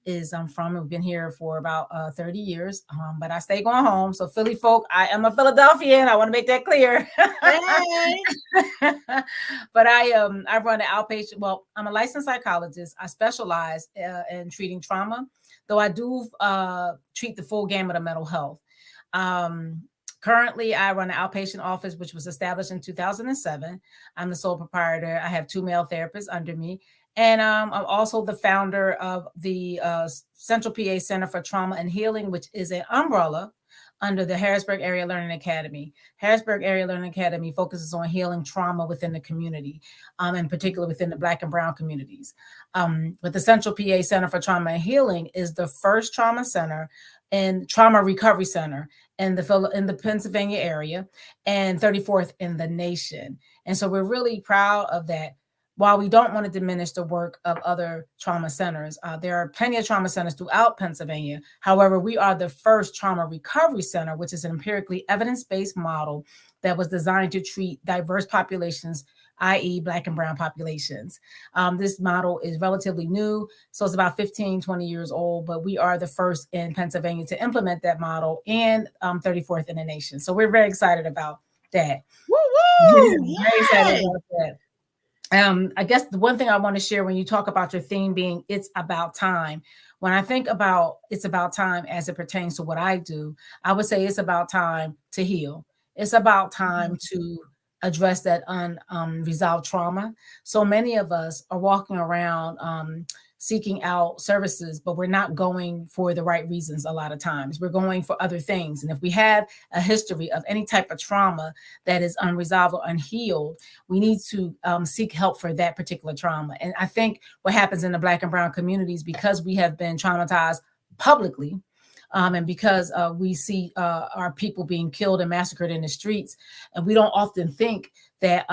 is from. We've been here for about 30 years, but I stay going home. So Philly folk, I am a Philadelphian. I want to make that clear. Hey. But I run an outpatient. Well, I'm a licensed psychologist. I specialize in treating trauma, though I do treat the full gamut of mental health. Currently, I run an outpatient office, which was established in 2007. I'm the sole proprietor. I have 2 male therapists under me. And I'm also the founder of the Central PA Center for Trauma and Healing, which is an umbrella under the Harrisburg Area Learning Academy. Harrisburg Area Learning Academy focuses on healing trauma within the community, in particular within the Black and Brown communities. But the Central PA Center for Trauma and Healing is the first trauma center and trauma recovery center in the Pennsylvania area and 34th in the nation. And so we're really proud of that. While we don't want to diminish the work of other trauma centers, there are plenty of trauma centers throughout Pennsylvania. However, we are the first trauma recovery center, which is an empirically evidence-based model that was designed to treat diverse populations i.e. Black and brown populations. This model is relatively new, so it's about 15, 20 years old, but we are the first in Pennsylvania to implement that model and 34th in the nation. So we're very excited about that. Woo Yeah, woo! very excited Yay! about that. I guess the one thing I want to share when you talk about your theme being it's about time, when I think about it's about time as it pertains to what I do, I would say it's about time to heal. It's about time to address that unresolved trauma. So many of us are walking around seeking out services, but we're not going for the right reasons a lot of times. We're going for other things. And if we have a history of any type of trauma that is unresolved or unhealed, we need to seek help for that particular trauma. And I think what happens in the Black and brown communities, because we have been traumatized publicly, and because we see our people being killed and massacred in the streets, and we don't often think that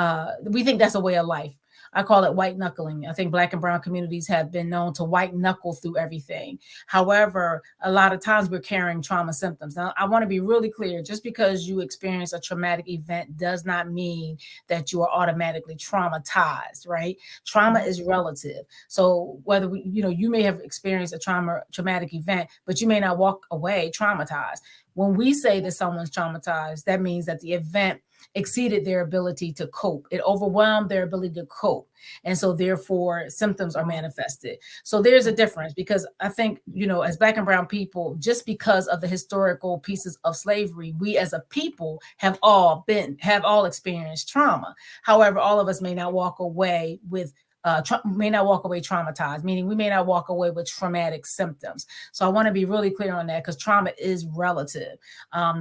we think that's a way of life. I call it white knuckling. I think Black and brown communities have been known to white knuckle through everything. However, a lot of times we're carrying trauma symptoms. Now, I want to be really clear. Just because you experience a traumatic event does not mean that you are automatically traumatized, right? Trauma is relative. So whether you may have experienced a traumatic event, but you may not walk away traumatized. When we say that someone's traumatized, that means that the event exceeded their ability to cope. It overwhelmed their ability to cope. And so therefore symptoms are manifested. So there's a difference, because I think, as Black and brown people, just because of the historical pieces of slavery, we as a people have all experienced trauma. However, all of us may not walk away traumatized, meaning we may not walk away with traumatic symptoms. So I want to be really clear on that, because trauma is relative.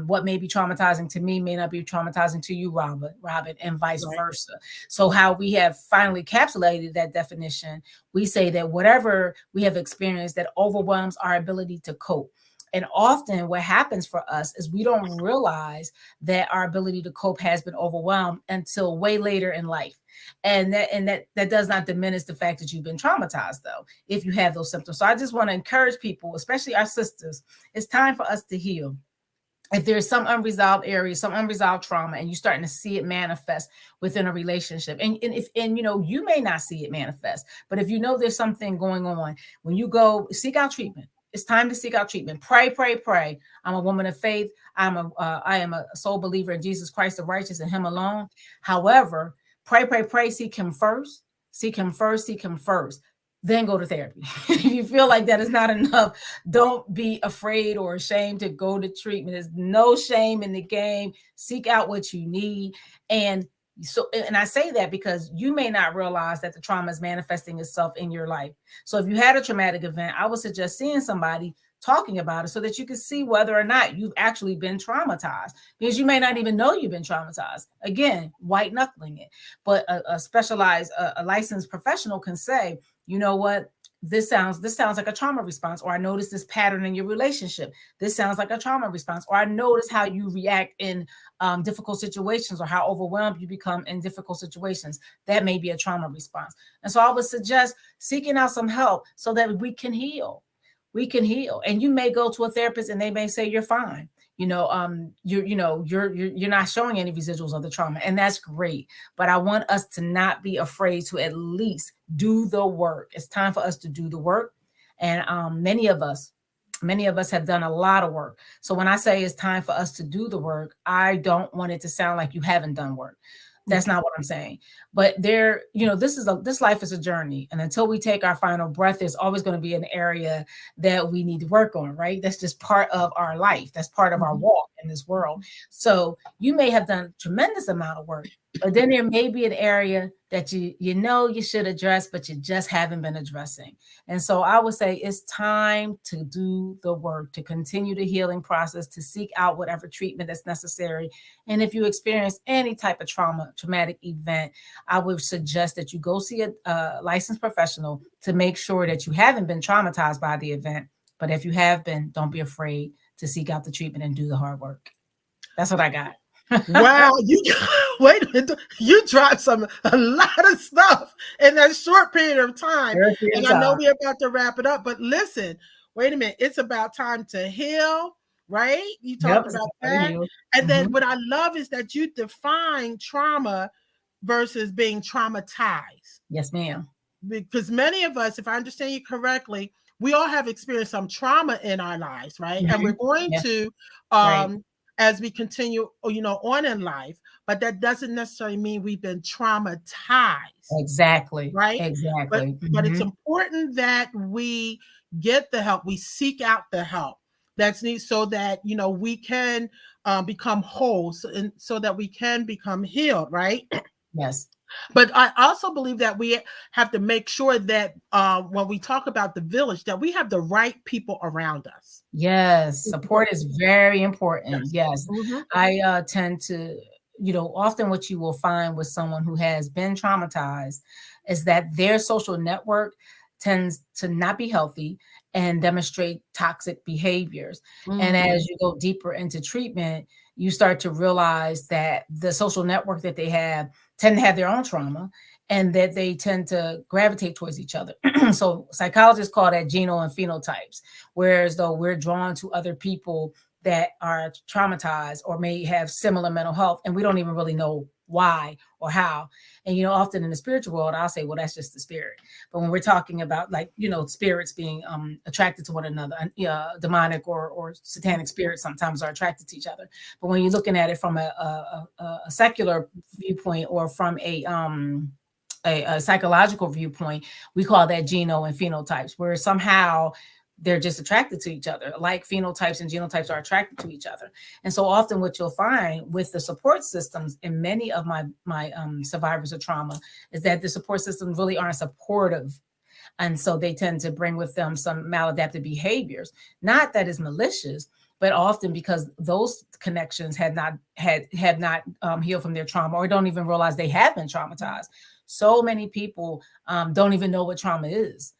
What may be traumatizing to me may not be traumatizing to you, Robin, and vice versa. So how we have finally encapsulated that definition, we say that whatever we have experienced that overwhelms our ability to cope. And often what happens for us is we don't realize that our ability to cope has been overwhelmed until way later in life. And that does not diminish the fact that you've been traumatized, though, if you have those symptoms. So I just want to encourage people, especially our sisters, it's time for us to heal. If there's some unresolved area, some unresolved trauma, and you're starting to see it manifest within a relationship, and you may not see it manifest, but if there's something going on, when you go seek out treatment, it's time to seek out treatment. Pray, pray, pray. I'm a woman of faith. I am a sole believer in Jesus Christ, the righteous, and Him alone. However, pray, pray, pray. Seek Him first. Seek Him first. Seek Him first. Then go to therapy. If you feel like that is not enough, don't be afraid or ashamed to go to treatment. There's no shame in the game. Seek out what you need. And I say that because you may not realize that the trauma is manifesting itself in your life. So if you had a traumatic event, I would suggest seeing somebody, talking about it, so that you can see whether or not you've actually been traumatized, because you may not even know you've been traumatized. Again, white knuckling it. But a specialized, a licensed professional can say, you know what, this sounds like a trauma response, or I noticed this pattern in your relationship. This sounds like a trauma response, or I notice how you react in difficult situations, or how overwhelmed you become in difficult situations. That may be a trauma response. And so I would suggest seeking out some help so that we can heal. We can heal. And you may go to a therapist and they may say you're fine. You're not showing any residuals of the trauma, and that's great. But I want us to not be afraid to at least do the work. It's time for us to do the work. And many of us have done a lot of work. So when I say it's time for us to do the work, I don't want it to sound like you haven't done work. That's not what I'm saying. But this life is a journey. And until we take our final breath, there's always going to be an area that we need to work on, right? That's just part of our life. That's part of our walk in this world. So you may have done a tremendous amount of work, but then there may be an area that you should address, but you just haven't been addressing. And so I would say it's time to do the work, to continue the healing process, to seek out whatever treatment that's necessary. And if you experience any type of traumatic event, I would suggest that you go see a licensed professional to make sure that you haven't been traumatized by the event. But if you have been, don't be afraid to seek out the treatment and do the hard work. That's what I got. Wow, wait a minute, you dropped a lot of stuff in that short period of time. And I know we're about to wrap it up, but listen, wait a minute, it's about time to heal, right? You talked about that. And then what I love is that you define trauma versus being traumatized. Yes, ma'am. Because many of us, if I understand you correctly, we all have experienced some trauma in our lives, right? And we're going Yeah. to, Right. as we continue, on in life, but that doesn't necessarily mean we've been traumatized, Exactly. right? Exactly. But it's important that we get the help, we seek out the help that's needed, so that we can become whole, so that we can become healed, right? Yes. But I also believe that we have to make sure that when we talk about the village, that we have the right people around us. Yes, support is very important. Yes. Yes. I tend to, often what you will find with someone who has been traumatized is that their social network tends to not be healthy and demonstrate toxic behaviors. And as you go deeper into treatment, you start to realize that the social network that they have tend to have their own trauma, and that they tend to gravitate towards each other. So psychologists call that geno and phenotypes, whereas though we're drawn to other people that are traumatized or may have similar mental health, and we don't even really know why or how. And often in the spiritual world, I'll say, well, that's just the spirit. But when we're talking about, like, spirits being attracted to one another, demonic or satanic spirits sometimes are attracted to each other. But when you're looking at it from a secular viewpoint, or from a psychological viewpoint, we call that geno and phenotypes, where somehow they're just attracted to each other. Like phenotypes and genotypes are attracted to each other. And so often what you'll find with the support systems in many of my survivors of trauma is that the support systems really aren't supportive. And so they tend to bring with them some maladaptive behaviors. Not that it's malicious, but often because those connections had not healed from their trauma, or don't even realize they have been traumatized. So many people don't even know what trauma is.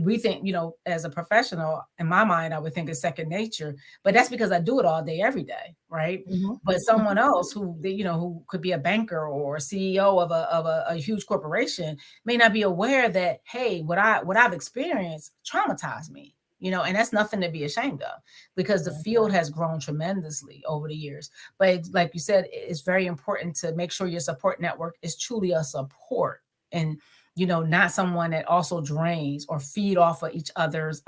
We think, as a professional, in my mind, I would think it's second nature, but that's because I do it all day, every day, right? But someone else who could be a banker or CEO of a huge corporation may not be aware that, hey, what I've experienced traumatized me. And that's nothing to be ashamed of, because the field has grown tremendously over the years. But like you said, it's very important to make sure your support network is truly a support, and not someone that also drains or feed off of each other's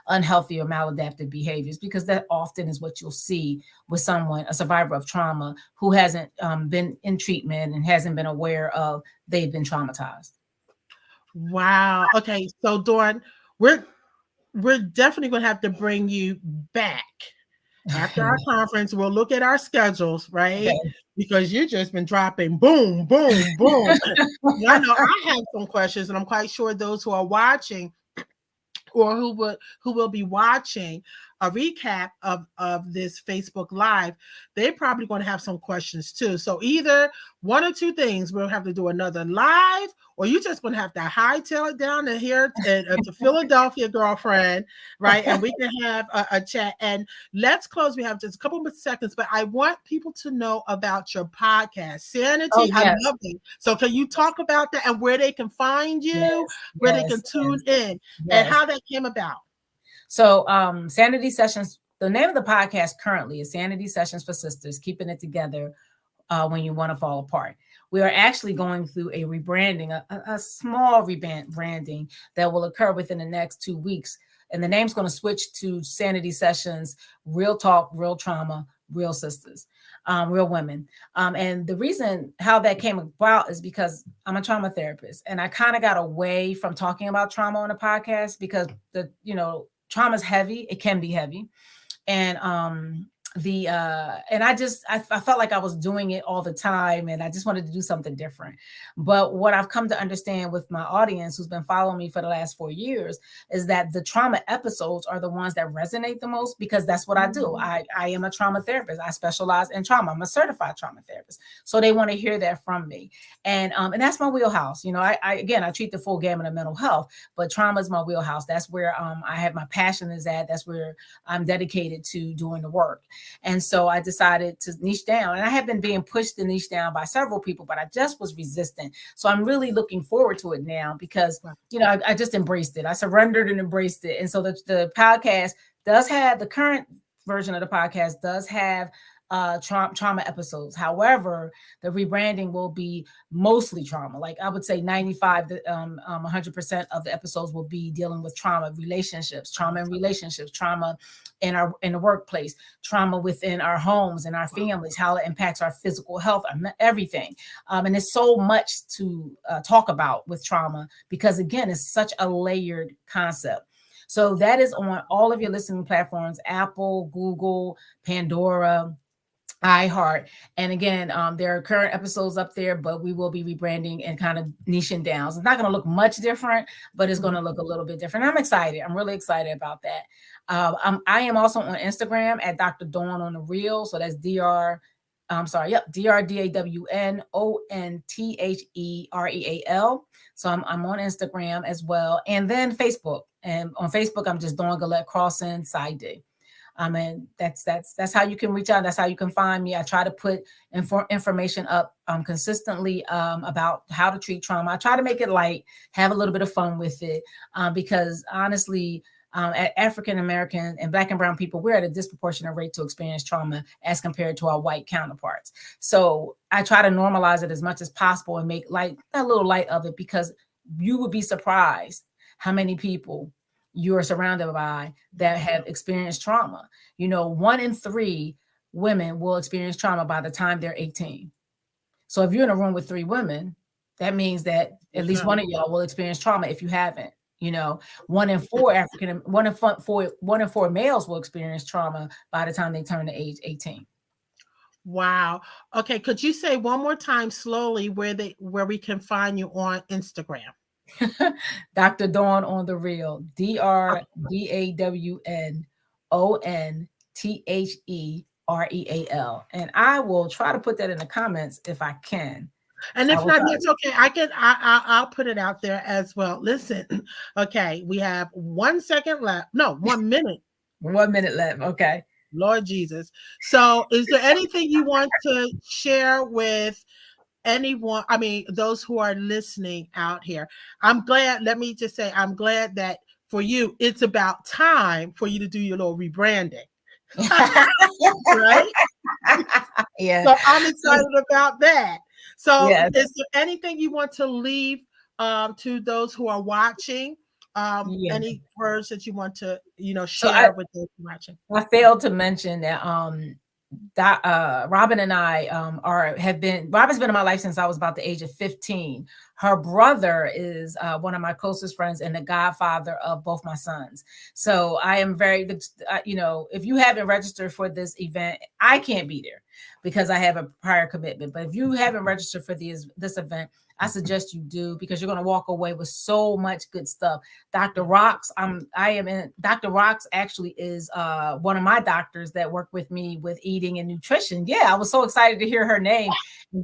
unhealthy or maladaptive behaviors, because that often is what you'll see with someone, a survivor of trauma, who hasn't been in treatment and hasn't been aware of they've been traumatized. Wow. Okay. So Dawn, we're definitely going to have to bring you back after our conference. We'll look at our schedules, right? Okay. Because you've just been dropping boom, boom, boom. I know I have some questions, and I'm quite sure those who are watching, or who will be watching a recap of this Facebook Live, they're probably going to have some questions too. So either one or two things: we'll have to do another live, or you're just going to have to hightail it down to here to Philadelphia, girlfriend, right? And we can have a chat. And let's close. We have just a couple of seconds, but I want people to know about your podcast, Sanity. Oh, yes. I love it. So can you talk about that, and where they can find you, where they can tune in, and how that came about? So Sanity Sessions, the name of the podcast currently is Sanity Sessions for Sisters, keeping it together when you want to fall apart. We are actually going through a rebranding, a small rebranding that will occur within the next 2 weeks. And the name's going to switch to Sanity Sessions, Real Talk, Real Trauma, Real Sisters, Real Women. And the reason how that came about is because I'm a trauma therapist, and I kind of got away from talking about trauma on the podcast because trauma is heavy. It can be heavy. And I felt like I was doing it all the time, and I just wanted to do something different. But what I've come to understand with my audience, who's been following me for the last 4 years, is that the trauma episodes are the ones that resonate the most, because that's what I do. I am a trauma therapist. I specialize in trauma. I'm a certified trauma therapist. So they want to hear that from me. And that's my wheelhouse. I treat the full gamut of mental health, but trauma is my wheelhouse. That's where I have my passion is at. That's where I'm dedicated to doing the work. And so I decided to niche down, and I have been being pushed to niche down by several people, but I just was resistant. So I'm really looking forward to it now, because, I just embraced it. I surrendered and embraced it. And so the podcast does have, the current version of the podcast does have trauma episodes. However, the rebranding will be mostly trauma. Like I would say 95 to 100% of the episodes will be dealing with trauma, relationships, trauma in relationships, trauma in the workplace, trauma within our homes and our families, how it impacts our physical health, everything. And there's so much to talk about with trauma because, again, it's such a layered concept. So that is on all of your listening platforms: Apple, Google, Pandora, iHeart. And again, there are current episodes up there, but we will be rebranding and kind of niching down. So it's not going to look much different, but it's going to look a little bit different. I'm excited. I'm really excited about that. I am also on Instagram at Dr. Dawn on the Real. So that's DRDAWNONTHEREAL. So I'm on Instagram as well. And then Facebook. And on Facebook, I'm just Dawn Gillette Crossan, Side D. And that's how you can reach out. That's how you can find me. I try to put information up consistently about how to treat trauma. I try to make it light, have a little bit of fun with it, because honestly, African American and Black and brown people, we're at a disproportionate rate to experience trauma as compared to our white counterparts. So I try to normalize it as much as possible and make a little light of it, because you would be surprised how many people you are surrounded by that have experienced trauma. 1 in 3 women will experience trauma by the time they're 18. So if you're in a room with 3 women, that means that at least one of y'all will experience trauma if you haven't. 1 in 4 males will experience trauma by the time they turn the age 18. Wow. Okay. Could you say one more time slowly where we can find you on Instagram? Dr. Dawn on the Real, DRDAWNONTHEREAL. And I will try to put that in the comments if I can. And if not, that's okay. I'll put it out there as well. Listen, okay, we have 1 second left. No, 1 minute. 1 minute left. Okay. Lord Jesus. So is there anything you want to share with anyone? I mean, those who are listening out here? Let me just say, I'm glad that for you, it's about time for you to do your little rebranding. Right? Yeah. So I'm excited about that. So yes. Is there anything you want to leave to those who are watching? Any words that you want to, share with those watching? I failed to mention that Robin and I Robin's been in my life since I was about the age of 15. Her brother is one of my closest friends and the godfather of both my sons. So I am very, if you haven't registered for this event, I can't be there because I have a prior commitment. But if you haven't registered for this event, I suggest you do, because you're going to walk away with so much good stuff. Dr. Rocks, Dr. Rocks actually is one of my doctors that work with me with eating and nutrition. Yeah, I was so excited to hear her name.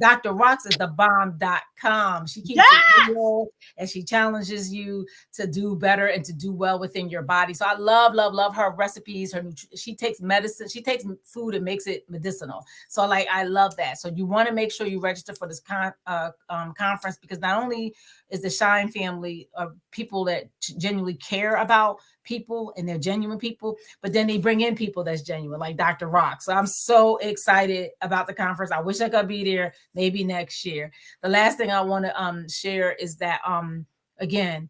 Dr. Rocks is thebomb.com. She keeps it real and she challenges you to do better and to do well within your body. So I love her recipes. She takes medicine. She takes food and makes it medicinal. So I love that. So you want to make sure you register for this conference, because not only is the Shine family of people that genuinely care about people and they're genuine people, but then they bring in people that's genuine, like Dr. Rock. So I'm so excited about the conference. I wish I could be there maybe next year. The last thing I want to share is that again,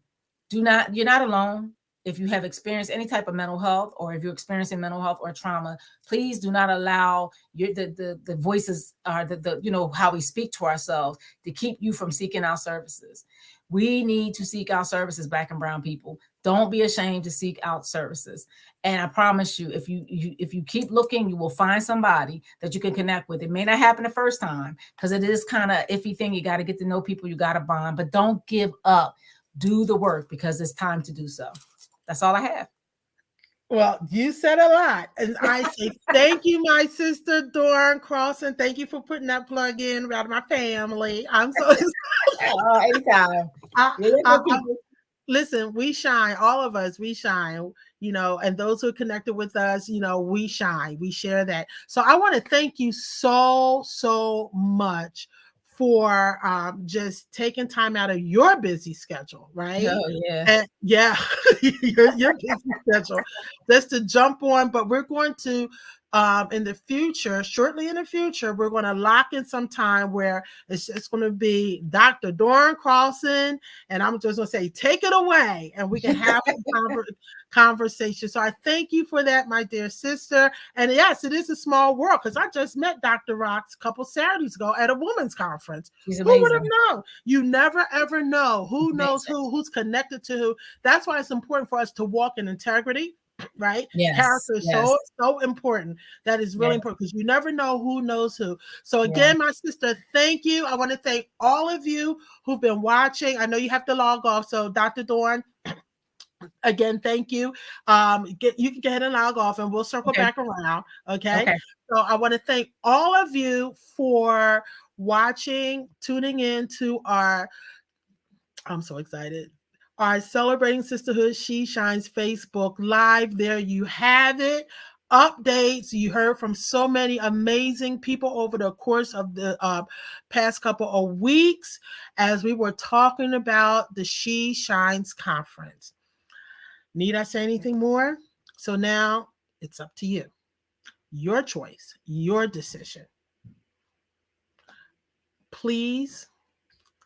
you're not alone. If you have experienced any type of mental health, or if you're experiencing mental health or trauma, please do not allow the voices, how we speak to ourselves, to keep you from seeking our services. We need to seek out services, Black and brown people. Don't be ashamed to seek out services. And I promise you, if you keep looking, you will find somebody that you can connect with. It may not happen the first time, because it is kind of iffy thing. You got to get to know people. You got to bond, but don't give up. Do the work, because it's time to do so. That's all I have. Well, you said a lot. And I say thank you, my sister, Dawn Crossan. Thank you for putting that plug in about my family. I'm so excited. Anytime. Listen, we shine. All of us, we shine, and those who are connected with us, we shine. We share that. So I want to thank you so much for just taking time out of your busy schedule, right? Oh, yeah. And, your busy schedule, just to jump on. But we're going to in the future, shortly in the future, we're going to lock in some time where it's going to be Dr. Dawn Carlson, and I'm just going to say, take it away, and we can have a conversation. So I thank you for that, my dear sister. And yes, it is a small world, because I just met Dr. Rocks a couple Saturdays ago at a women's conference. She's Who would have amazing. known? You never ever know who knows who's connected to who. That's why it's important for us to walk in integrity. Right? Yes, Character is yes. so important. That is really Yeah. important, because you never know who knows who. So Yeah. again, my sister, thank you. I want to thank all of you who've been watching. I know you have to log off. So Dr. Dawn, again, thank you. You can go ahead and log off, and we'll circle back around. Okay. So I want to thank all of you for watching, tuning in to our, I'm so excited, our Celebrating Sisterhood She Shines Facebook Live. There you have it. Updates. You heard from so many amazing people over the course of the past couple of weeks as we were talking about the She Shines Conference. Need I say anything more? So now it's up to you. Your choice, your decision. Please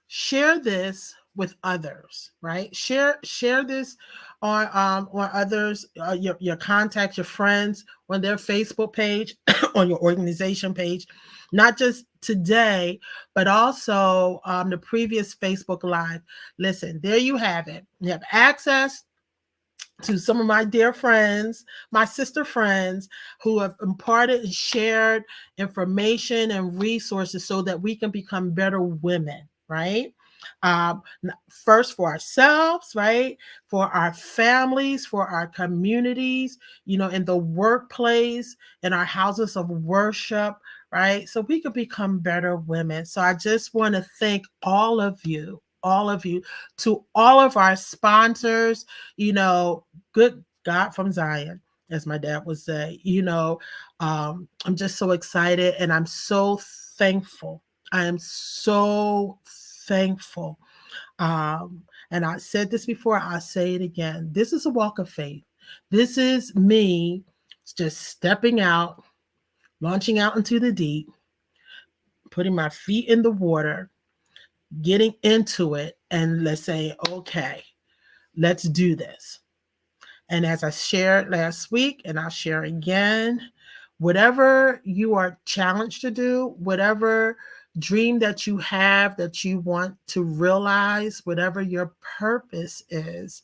share this with others, right? Share this on others, your contacts, your friends, on their Facebook page, on your organization page, not just today, but also the previous Facebook Live. Listen, there you have it. You have access to some of my dear friends, my sister friends, who have imparted and shared information and resources so that we can become better women, right? First for ourselves, right? For our families, for our communities, in the workplace, in our houses of worship, right? So we could become better women. So I just want to thank all of you, to all of our sponsors, good God from Zion, as my dad would say. I'm just so excited, and I'm so thankful. I am so thankful. And I said this before, I'll say it again. This is a walk of faith. This is me just stepping out, launching out into the deep, putting my feet in the water, getting into it, and let's say, okay, let's do this. And as I shared last week, and I'll share again, whatever you are challenged to do, whatever dream that you have that you want to realize, whatever your purpose is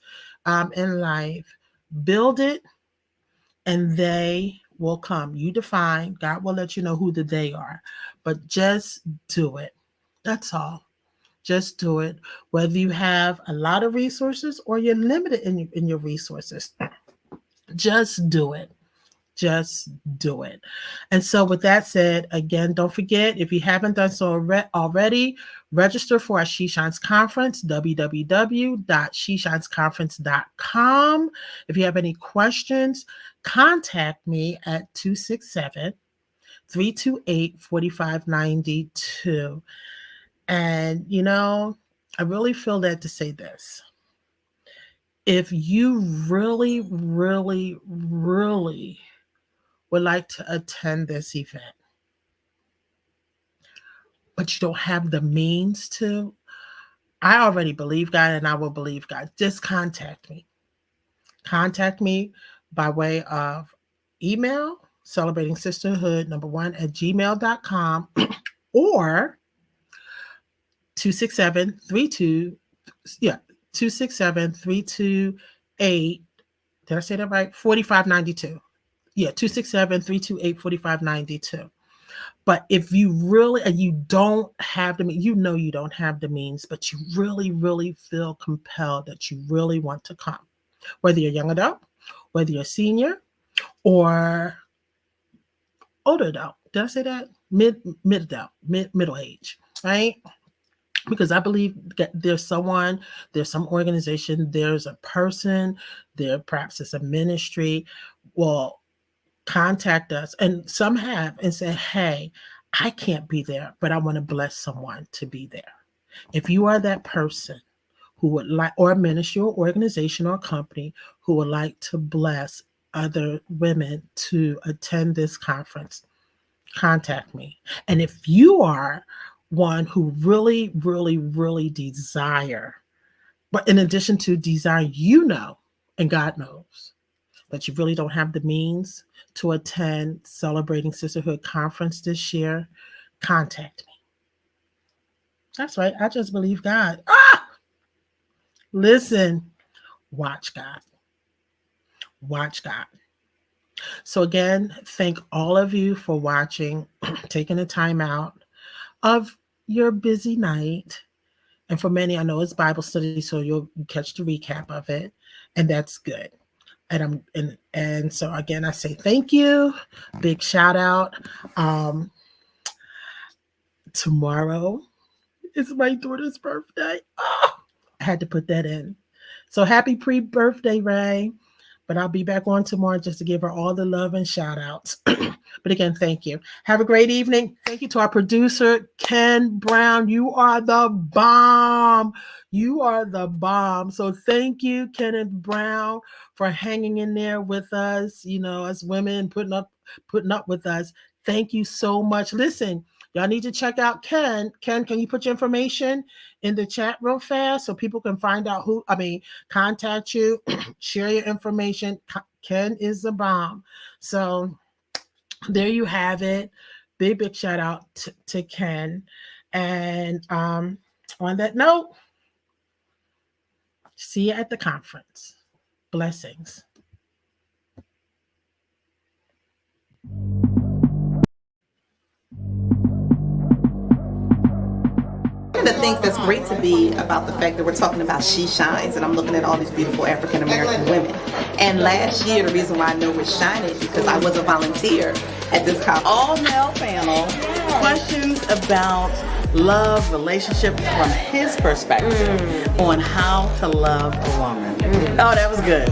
in life, build it, and they will come. You define, God will let you know who the they are, but just do it. That's all. Just do it. Whether you have a lot of resources or you're limited in your resources, just do it. Just do it. And so with that said, again, don't forget, if you haven't done so already, register for our She Shines Conference, www.sheshinesconference.com. If you have any questions, contact me at 267-328-4592. And, I really feel led to say this. If you really, really, really would like to attend this event, but you don't have the means to, I already believe God, and I will believe God. Just contact me. Contact me by way of email, celebratingsisterhood1@gmail.com, or 267-328, did I say that right? 4592. Yeah, 267-328-4592. But if you really, and you don't have the means, you don't have the means, but you really, really feel compelled that you really want to come, whether you're a young adult, whether you're a senior, or older adult. Did I say that? Mid adult, middle age, right? Because I believe that there's some organization, there's a person, there perhaps it's a ministry. Well, contact us, and some have, and say, hey, I can't be there, but I want to bless someone to be there. If you are that person who would like, or a ministry or organization or company who would like to bless other women to attend this conference, contact me. And if you are one who really, really, really desire, but in addition to desire, you know, and God knows, but you really don't have the means to attend Celebrating Sisterhood conference this year, contact me. That's right. I just believe God. Listen, watch God. Watch God. So again, thank all of you for watching, taking the time out of your busy night. And for many, I know it's Bible study, so you'll catch the recap of it, and that's good. And so again, I say thank you. Big shout out. Tomorrow is my daughter's birthday. I had to put that in. So happy pre-birthday, Ray. But I'll be back on tomorrow just to give her all the love and shout outs. But again, thank you. Have a great evening. Thank you to our producer, Ken Brown. You are the bomb. You are the bomb. So thank you, Kenneth Brown, for hanging in there with us, you know, as women, putting up with us. Thank you so much. Listen, y'all need to check out Ken. Ken, can you put your information in the chat real fast so people can find out contact you, share your information. Ken is the bomb. So there you have it. Big shout out to Ken. And on that note, see you at the conference. Blessings. The thing that's great to be about the fact that we're talking about She Shines, and I'm looking at all these beautiful African American women. And last year, the reason why I know we're shining is because I was a volunteer at this all-male panel. Questions about love, relationships from his perspective on how to love a woman. Oh, that was good.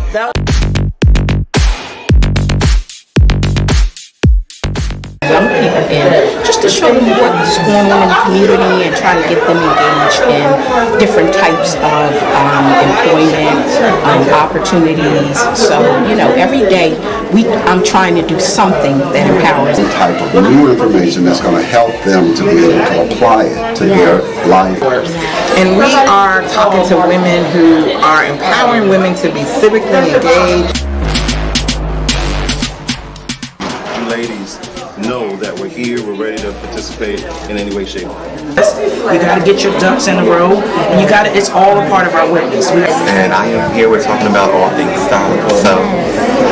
Young people in just to show them what's going on in the community and try to get them engaged in different types of employment opportunities. So, you know, every day I'm trying to do something that empowers The type of new information that's going to help them to be able to apply it to their life. And we are talking to women who are empowering women to be civically engaged. You ladies know that we're here, we're ready to participate in any way, shape, or form. You got to get your ducks in a row, and it's all a part of our witness. And I am here, we're talking about all things style. So,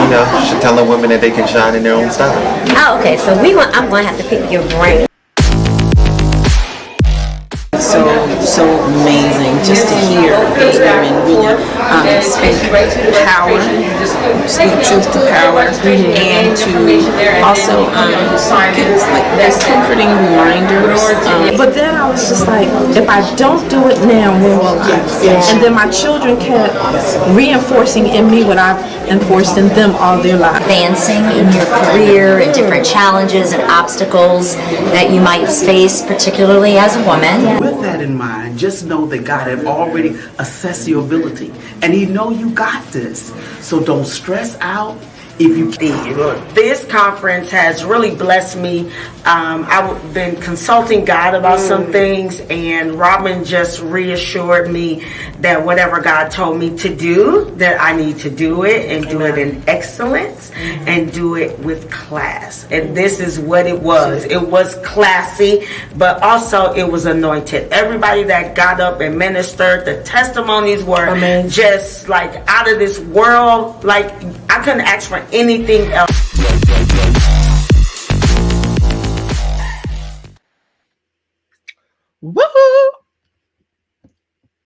you know, should telling women that they can shine in their own style. Oh, okay. So I'm going to have to pick your brain. So amazing just to hear these women really speak power, speak truth to power, and to also give us like those comforting reminders. But then I was just like, if I don't do it now, when will I? And then my children kept reinforcing in me what I've enforced in them all their lives. Advancing in your career and different challenges and obstacles that you might face, particularly as a woman. With that in mind, just know that God had already assessed your ability, and He know you got this. So don't stress out. If you This conference has really blessed me. I've been consulting God about some things, and Robin just reassured me that whatever God told me to do, that I need to do it and do it in excellence and do it with class. And this is what it was. It was classy, but also it was anointed. Everybody that got up and ministered, the testimonies were just like out of this world. Like I couldn't ask for anything else. Woo!